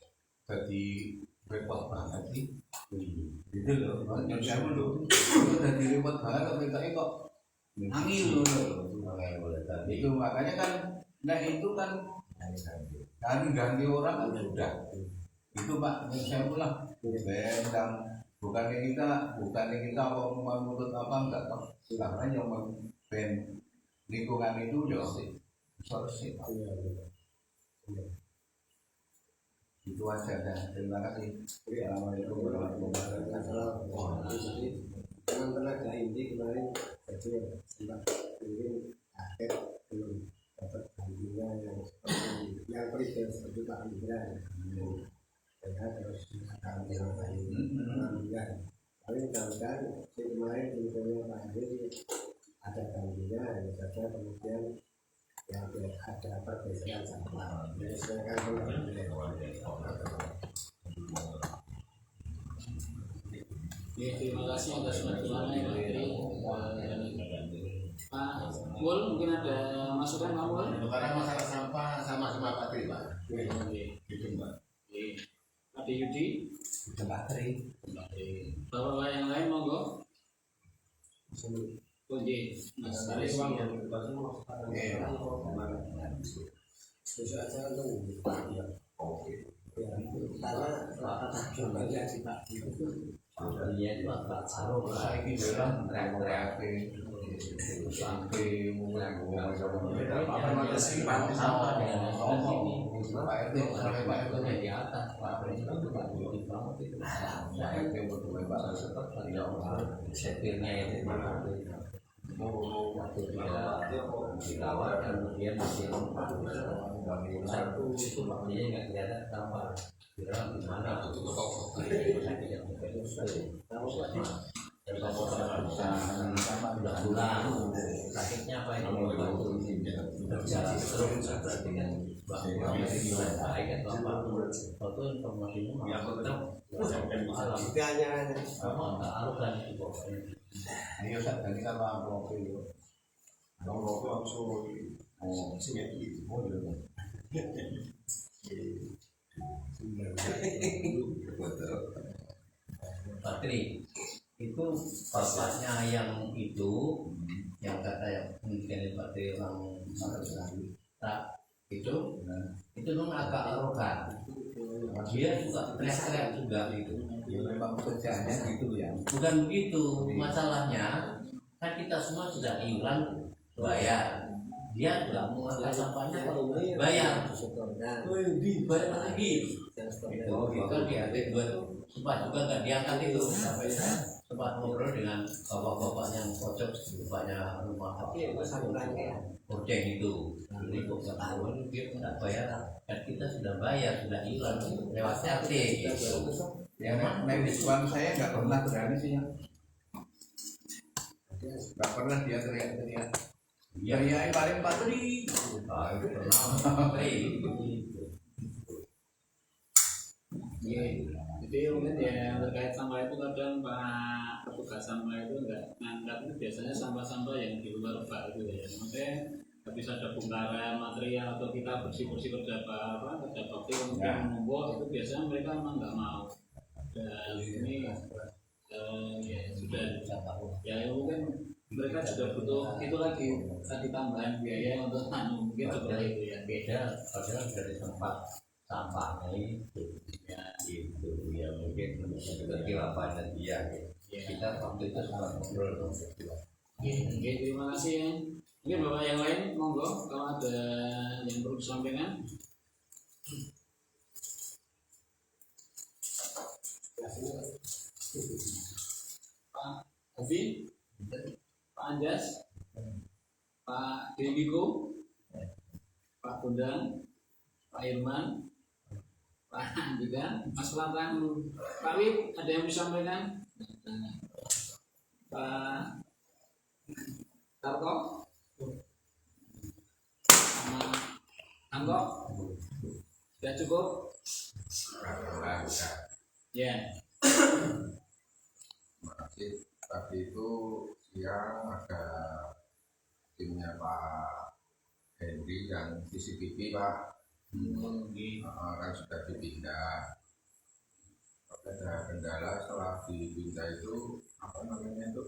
jadi repot banget sih? Gitu loh. Yang saya dulu itu jadi repot banget tapi kok angin loh. Itu makanya kan, itu kan ganti orang kan sudah. Itu Pak, saya ulang. Bukan kita apa menuntut apa enggak tahu. Karena yang lingkungan itu ya selesai. Itu aja dan terima kasih. Assalamualaikum warahmatullahi wabarakatuh. Dengan tenaga inti kemarin jadi sempat mungkin akhir belum dapat Pak Ambilan. Saya terus ambil Ambilan. Tapi mudah-mudahan kemarin infonya Pak Ambil ada gantinya, hanya saja kemudian yang ada perbedaan sama. Jadi sekarang Ya, terima kasih atas waktunya yang diberi. Pak Mul, mungkin ada masukan Pak Mul? Karena masalah sampah sama-sama Pak Tri, Pak. Oke. Gitu, Pak. Oke. Pak Yudi, Baterai. bapak yang lain monggo. Oke, Mas Aris. besok aja untuk ya. Oke. Karena jumlahnya kita Iya itu agak saru. Saya ini bilang teriak-teriak sampai mulai apa namanya simpan sampah dengan ngomong Pak RT sampai Pak RT di atas Pak Presiden itu Pak Budi banget itu. Pak RT betul Pak Tetap tidak mau setirnya itu waktu dia dirawat kemudian disiram satu itu makanya nggak kelihatan sampah dirawat di mana itu sudah pulang sakitnya apa ini berjalan terus dengan bahwa baik atau apa waktu informasinya alam nggak arugan itu pokoknya. Ayo saat ini kan orang kopi itu, orang kopi langsung sini Patri itu bapaknya yang itu yang kata yang mungkin Patri orang tak itu memang agak arogan. Dia juga teriak-teriak juga gitu. ya memang pekerjaannya gitu ya. Bukan begitu, masalahnya kan kita semua sudah iuran bayar. Dia nggak mau angkat sampahnya bayar. Dibayar lagi. Itu dia buat sempat juga nggak diangkat itu. Sampai saya sempat ngobrol dengan bapak-bapak yang pojok bapaknya rumah Bordeng itu. Jadi kok nggak tahu dia nggak bayar. Dan kita sudah bayar, sudah iuran lewat RT. Ya medis tuan saya nggak pernah berani sih ya. Nggak pernah dia teriak-teriak. Ya, Teriaknya paling Patri. itu pernah Patri. Jadi mungkin ya terkait sampah itu kadang Pak petugas sampah itu nggak ngangkat itu biasanya sampah-sampah yang di luar Pak itu ya. Maksudnya habis ada bongkaran material atau kita bersih-bersih kerja bakti mungkin menumpuk itu biasanya mereka memang nggak mau. Dan ini ya sudah ya mungkin mereka juga butuh itu lagi tadi tambahan biaya untuk mungkin seperti itu ya. Beda padahal dari tempat sampahnya itu ya itu ya mungkin seperti lapangan dia gitu. Kita waktu itu sempat ngobrol Oke, terima kasih ya. Mungkin bapak yang lain monggo kalau ada yang perlu disampaikan. Pak Hafi, Pak Anjas, Pak Dewiko, Pak Bundang, Pak Irman, Pak Andika, Mas Latang, Pak Wid, ada yang bisa disampaikan? Pak Tarto, sama Angko, sudah cukup? Ya. Masih tadi itu siang ada timnya Pak Henry dan CCTV Pak. Kan sudah dipindah. Ada kendala setelah dipindah itu apa namanya itu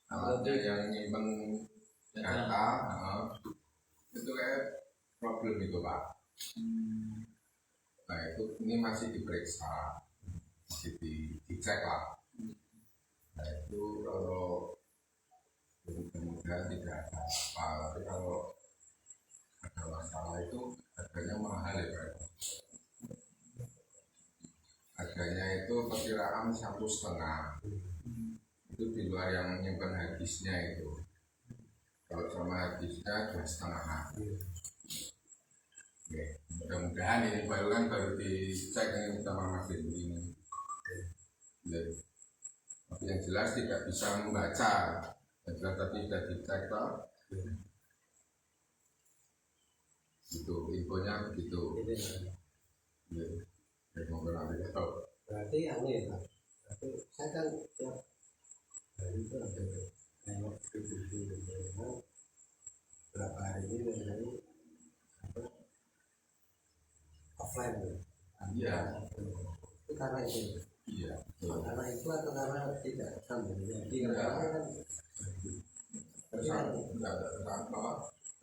alatnya yang nyimpen data itu kayak problem itu Pak. Nah itu ini masih diperiksa, masih dicek lah. Nah itu kalau mudah-mudahan tidak ada apa, tapi kalau ada masalah itu harganya mahal ya Pak. Harganya itu perkiraan 1,5, itu di luar yang menyimpan hadisnya itu. Kalau sama hadisnya 2,5. Oke, mudah-mudahan ini baru kan baru dicek ini sama Mas Dendi ini. Tapi yang jelas tidak bisa membaca. Yang jelas tadi sudah dicek toh. Itu infonya begitu. Berarti anu ya Pak. Berarti saya kan tiap hari itu ada nengok video memang berapa hari ini mengenai apa offline ya. Iya. Itu karena itu. Iya. Karena itu atau karena tidak sambung? Jadi karena kan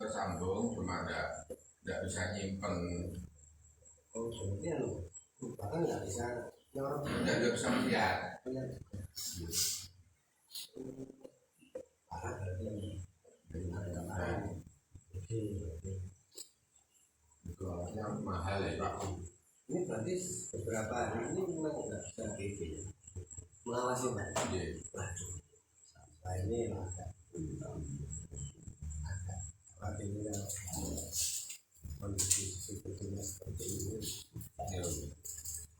tersambung cuma tidak bisa nyimpen, oh berarti anu bahkan nggak bisa nyorot. tidak bisa melihat. Parah berarti Itu alatnya mahal ya Pak. ini berarti beberapa hari ini memang nggak bisa TV mengawasi Pak. Iya. Waduh, sampai ini agak artinya kondisi sebetulnya seperti ini.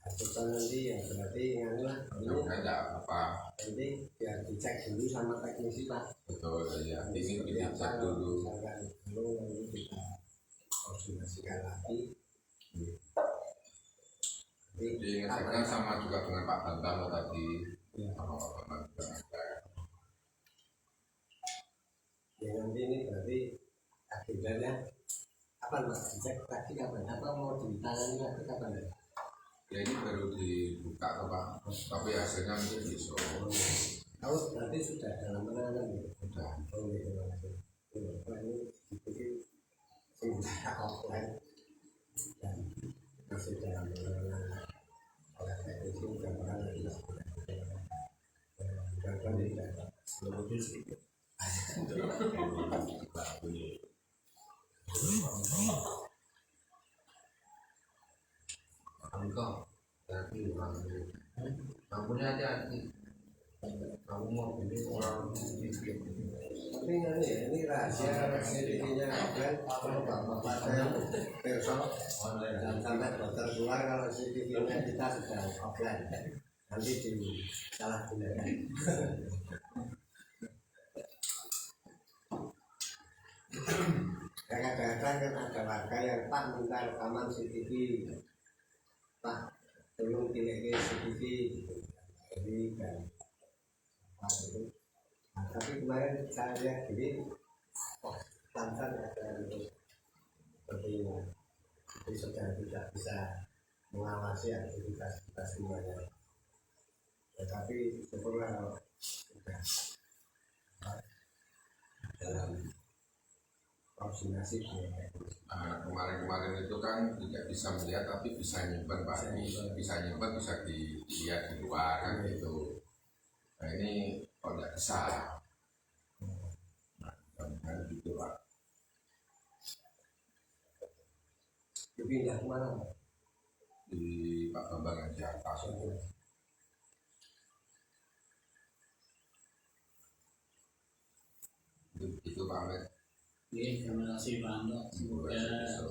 Aturan nanti ya berarti yang lah ini Tidak apa. nanti biar dicek dulu sama teknisi Pak. Betul ya. Ini dicek dulu. Misalkan lalu nanti kita koordinasikan lagi. Jadi ngeceknya sama juga dengan Pak Bambang tadi. Ya. Sama Pak Bambang juga ada. Ya nanti ini berarti agendanya apa Mas? Dicek tadi kapan? Apa mau ditangani lagi kapan ya? Ya ini baru dibuka toh Pak. Tapi hasilnya mungkin besok. Kalau berarti sudah dalam penanganan ya? Sudah. Oh gitu langsung. Ini dipikir sementara offline dan masih dalam penanganan oleh teknisi mudah-mudahan nanti mudah-mudahan tidak seluruh sedikit. Engkau tapi kamunya hati-hati. Kamu mau pilih orang sedikit. Tapi ini rahasia CCTV-nya offline kalau bapak saya besok dan sampai dokter keluar kalau CCTV-nya kita sudah offline nanti disalahgunakan. Kadang-kadang kan ada warga yang Pak minta rekaman CCTV, Pak tolong pilih CCTV jadi dan apa itu. Nah, tapi kemarin saya lihat gini, oh, tantan ada itu seperti ini. Jadi sudah tidak bisa mengawasi aktivitas kita semuanya. Tetapi syukurlah kalau sudah dalam koordinasi dengan Kemarin-kemarin itu kan tidak bisa melihat tapi bisa nyimpen Pak. Bisa nyimpen, bisa dilihat di luar kan gitu. Nah ini kok tidak bisa. Nah gitu Pak. dipindah kemana? Di Pak Bambang yang di atas. Itu Pak Ahmed. Terima kasih Pak Anto. Semoga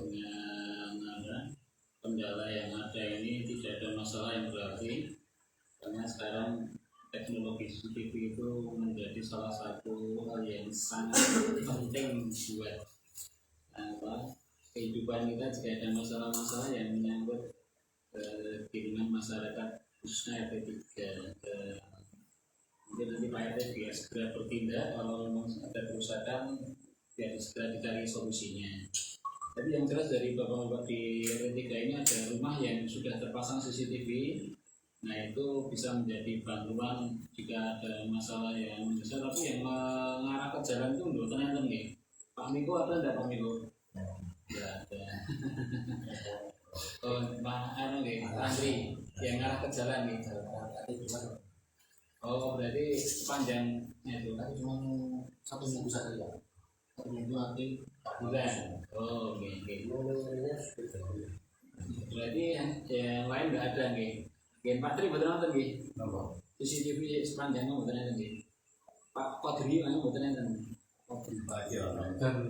dengan kendala yang ada ini tidak ada masalah yang berarti, karena sekarang teknologi CCTV itu menjadi salah satu hal yang sangat penting buat kehidupan kita. Jika ada masalah-masalah yang menyangkut kiriman masyarakat khususnya RT 3, mungkin nanti Pak RT biar segera bertindak kalau memang ada kerusakan, biar segera dicari solusinya. Tapi yang jelas dari bapak-bapak di RT 3 ini ada rumah yang sudah terpasang CCTV. Nah itu bisa menjadi bantuan jika ada masalah yang besar. Tapi yang mengarah ke jalan itu menurut ternyata nih Pak Miko ada enggak Pak Miko? Ya ada. Oh Pak Anu nih Andri yang mengarah ke jalan nih. Oh berarti panjangnya itu kan cuma 1 minggu saja ya. 1 minggu nanti bulan. Oh oke. Berarti yang lain nggak ada nih. Gen Pak Tri betul nonton nih. CCTV sepanjangnya betul nonton nih. Pak Kodri mana betul nonton. Kodri Pak ya nonton.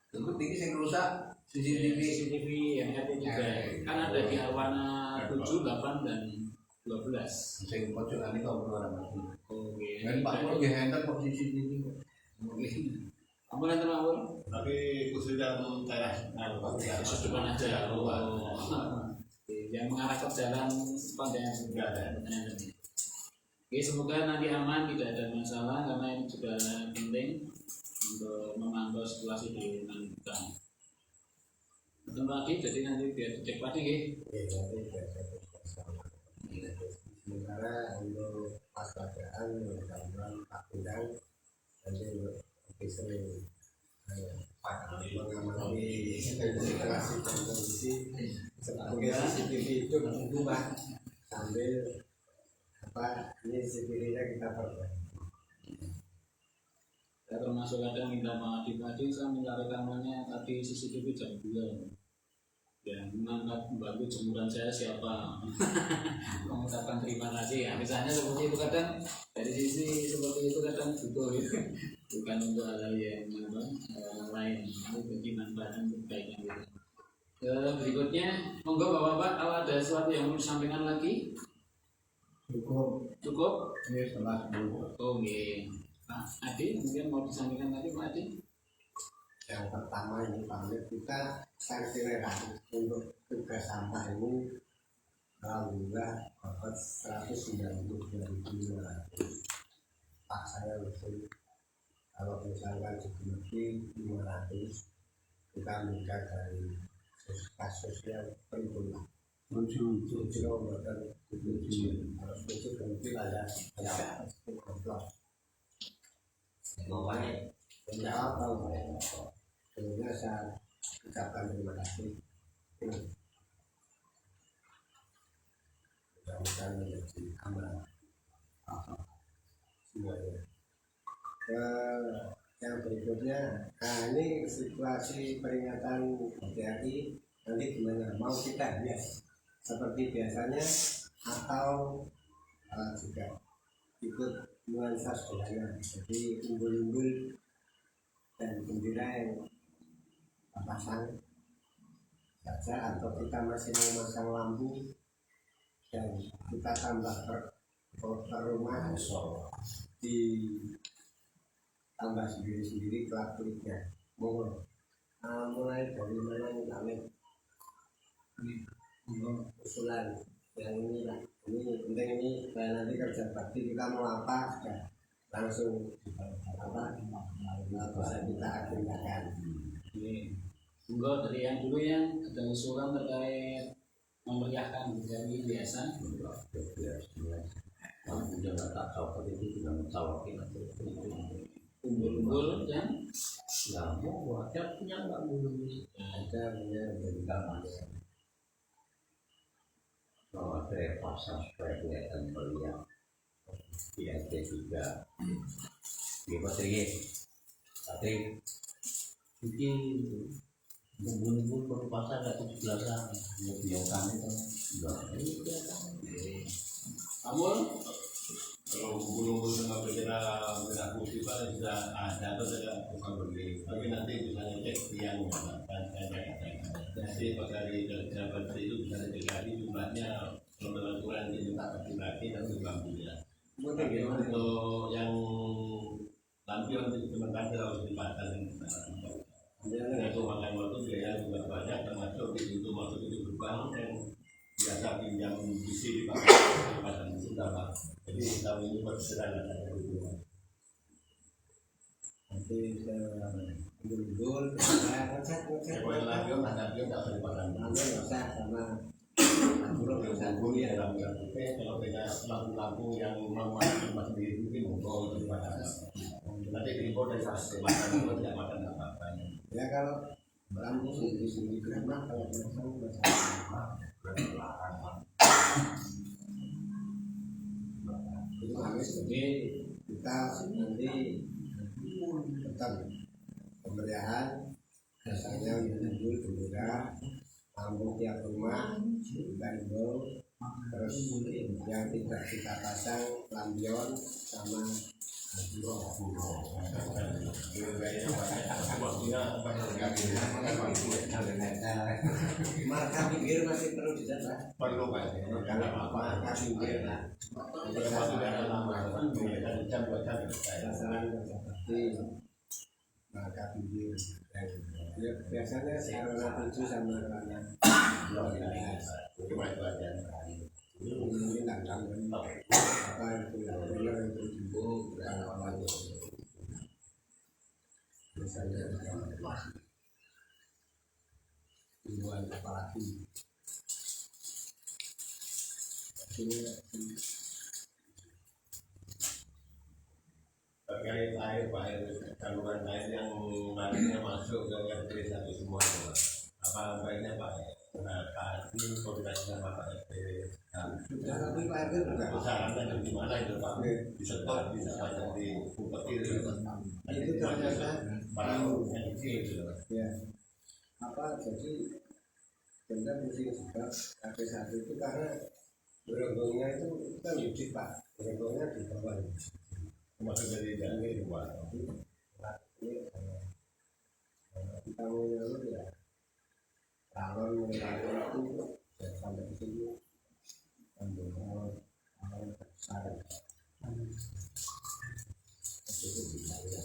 Tentu tinggi yang rusak CCTV yang RT juga kan ada di Awana 7, 8 dan 12. Sing pojokan iki kok ora mati. Oke. Kan Pak Pur nggih enten kok CCTV kok. Ampun enten mawon. Tapi khusus yang teras, Khusus depan aja. Yang mengarah ke jalan sepanjang nggak ada. Oke, semoga nanti aman, tidak ada masalah karena ini juga penting untuk memantau situasi di lingkungan kita. Betul tadi, jadi nanti biar dicek lagi ya. Sementara untuk waspadaan gangguan Pak Bidang nanti untuk lebih sering mengamati situasi dan kondisi sebagai CCTV itu rumah sambil ini CCTV-nya kita perbaiki. Ya, termasuk kadang minta maaf tadi saya minta rekamannya tadi CCTV jam 2 yang mengangkat membantu jemuran saya siapa mengucapkan terima kasih ya misalnya seperti itu kadang dari sisi seperti itu kadang butuh bukan untuk hal yang lain itu bagi manfaat dan kebaikan gitu. Berikutnya monggo bapak-bapak kalau ada sesuatu yang mau disampaikan lagi cukup Ini setengah 10. oke. Nah, Adi mungkin mau disampaikan lagi Pak Adi. Yang pertama ini pamit kita sanksikan untuk tugas sampah ini alhamdulillah dapat 192.500. Pak saya usul kalau misalkan lebih 500 kita minta dari kasusnya pengguna 7 buatan 7 harus 7 mungkin ada menjawab kalau sebenarnya saya ucapkan terima kasih mudah-mudahan menjadi aman semuanya. Yang berikutnya, nah ini situasi peringatan HTI nanti gimana? Mau kita hias seperti biasanya atau juga ikut nuansa sederhana, jadi umbul-umbul dan bendera yang pasang saja atau kita masih memasang lampu dan kita tambah per rumah di tambah sendiri-sendiri kelap-kelipnya. Mohon mulai dari mana nih kami usulan yang ini lah, ini penting ini supaya nanti kerja bakti kita mau apa sudah langsung apa bisa kita agendakan. Monggo dari yang dulu yang ada usulan terkait memeriahkan hari biasa. Kalau udah nggak tak copot itu juga mencawakin aja. Umbul-umbul yang Nggak mau, ada punya nggak mau. Ada punya dari kamar. Kalau ada yang pasang supaya kelihatan meriah. Biasa juga. Gimana sih? Tapi mungkin bumbu-bumbu perlu pasang nggak 17-an. Biarkan itu. Enggak. kamu Kalau kumpul-kumpul sama bendera merah putih Pak sudah ada atau tidak bukan beli, tapi nanti bisa ngecek yang jadi pas dari jabat itu bisa dicek jumlahnya pembelanturan diminta laki-laki dan lampunya. Untuk yang lampion itu sementara harus dipasang. Itu makan waktu biaya juga banyak, termasuk di pintu masuk itu gerbang yang biasa pinjam bisi dipakai pasang itu dapat. Jadi tahun ini bersederhana Nanti umbul-umbul, ngecek. lampion tak berpasang. Nanti usah sama burung yang sanggup ya. Kalau beda lampu-lampu yang memang sendiri mungkin untuk dipasang. Nanti diimpor dari hasil makan tidak makan apa-apa. Ya kalau lampu sendiri-sendiri berapa kalau pasang masalah. Itu habis jadi kita nanti tetap pemberian biasanya umbul bendera lampu tiap rumah terus yang tidak kita pasang lampion sama Marka pinggir masih perlu dicatat. Perlu Pak. Karena apa? Marka pinggir lah. Sasaran seperti marka pinggir. Ya, biasanya warna 7 sama warna 12. Cuma itu aja. Ini tanggal apa itu benar itu jumbo apa itu. Misalnya tumbuhan apalagi Terkait air Pak, kandungan air yang nantinya masuk ke RT 1 semua Pak. Apa baiknya Pak? Tadi koordinasi sama Pak RT. sudah tapi Pak RT juga Sarannya gimana itu Pak? Disetor bisa saja di petir itu ternyata para yang kecil gitu. ya apa jadi benar mesti sebab RT 1 itu karena geronggongnya itu kan wujud Pak, geronggongnya di bawah. Masuk dari dalam ini Pak. Kita mau lalu ya calon itu ya sampai ke sini ambil calon besar itu bisa ya.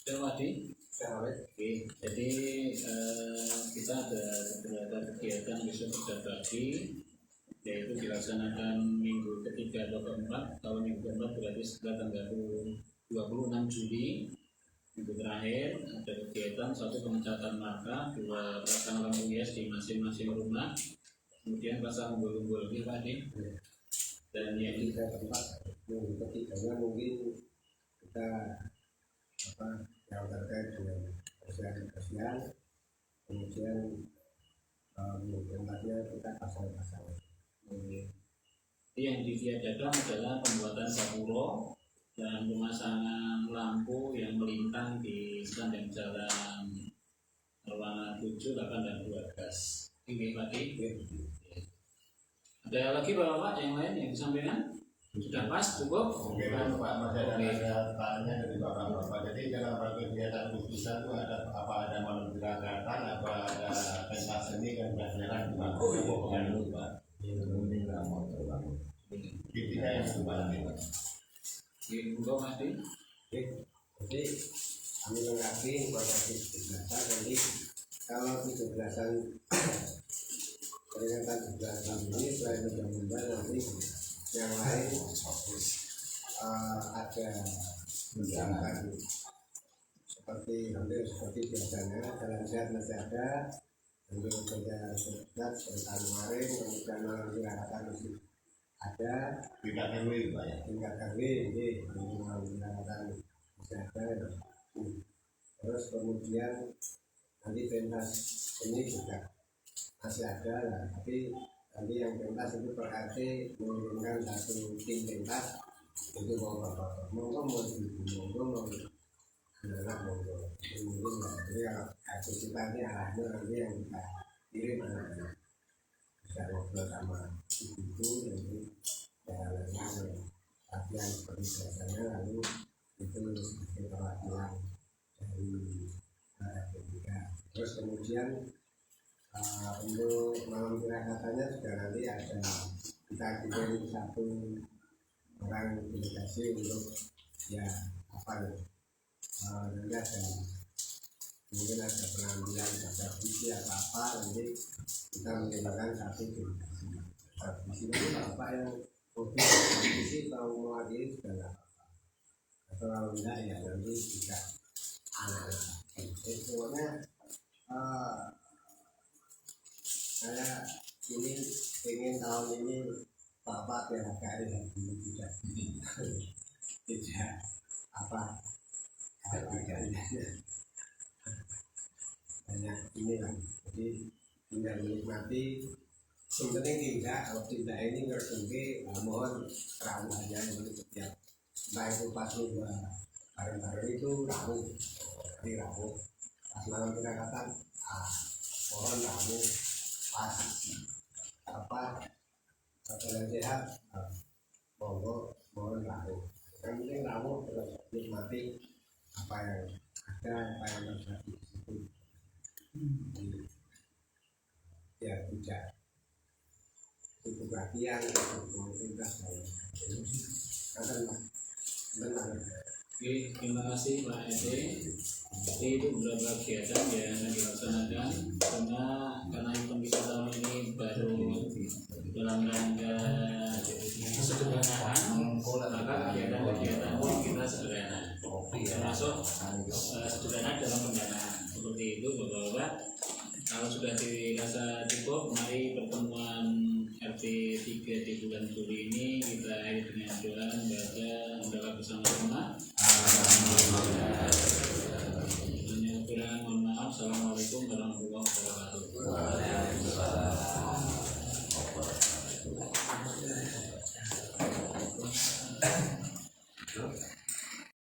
Sudah Wadi? Oke, jadi kita ada beberapa kegiatan besok sudah tadi, yaitu dilaksanakan minggu ketiga atau keempat. Kalau minggu keempat berarti setelah tanggal 26 Juli, minggu terakhir ada kegiatan, 1 pemecatan marka, 2 pasang lampu hias di masing-masing rumah, kemudian pasang umbul-umbul di Wadi. Dan yang Tiga tempat yang ketiganya mungkin kita apa yang terkait dengan kebersihan, kemudian tempatnya kita pasang-pasang. yang ditiadakan adalah pembuatan gapuro dan pemasangan lampu yang melintang di sepanjang jalan warna 7, 8, dan 12. Ini Pak. Ada lagi Bapak yang lain yang disampaikan? Sudah pas, cukup? Oke Pak, masih ada tanya dari Bapak. Jadi dalam kegiatan khususan itu ada apa, ada malam gerakan, apa ada pentas seni dan pelajaran di Pak? Intinya yang kembali Pak. Di Bungkau Mas Di. Jadi kami lengkapi informasi 17-an nanti kalau 17-an peringatan 17-an ini selain mudah-mudah nanti yang lain ada undangan seperti hampir seperti biasanya jalan sehat masih ada untuk kerja sehat seperti kemarin kemudian malam silakan masih ada Tidak terlalu Pak ya. tingkat kali ini untuk malam silakan masih ada terus kemudian nanti pentas ini juga masih ada lah tapi nanti yang pentas itu per RT mengirimkan 1 tim pentas itu mau bapak monggo mau anak monggo mungkin nggak jadi kalau RT kita ini arahnya nanti yang kita kirim anak-anak bisa ngobrol sama ibu nanti jalannya latihan seperti biasanya lalu itu sebagai perwakilan dari RT kita terus kemudian untuk malam kirakatannya juga nanti ada kita kirim 1 orang delegasi untuk ya apa nih nanti ada mungkin ada pengambilan daftar visi atau apa nanti kita mengirimkan 1 delegasi daftar visi itu apa yang hobi visi kalau mau adil juga nggak apa-apa atau kalau enggak ya nanti juga anak-anak pokoknya saya ini ingin tahun ini Bapak PHKI dan dulu tidak apa ini lah. Jadi tinggal menikmati. Sebenarnya tidak, kalau tidak ini ngerti, mohon rawu aja untuk setiap. Nah itu pas juga bareng-bareng itu rawu, di rawu. Pas malam kita katakan, mohon rawu pas apa yang sehat, mohon rawu. Yang penting rawu terus nikmati apa yang ada, apa yang terjadi di situ. Ya tidak itu perhatian, itu pemerintah saya. Benar. Oke, terima kasih Pak Ede. Jadi itu beberapa kegiatan yang akan dilaksanakan karena event kita tahun ini baru dalam rangka kesederhanaan, maka kegiatan-kegiatan kita sederhana, termasuk sederhana dalam pendanaan. Seperti itu Bapak-Bapak. Kalau sudah dirasa cukup, mari pertemuan RT 3 di bulan Juli ini kita akhiri dengan doa membaca bersama-sama. Mohon maaf. Assalamualaikum warahmatullahi wabarakatuh.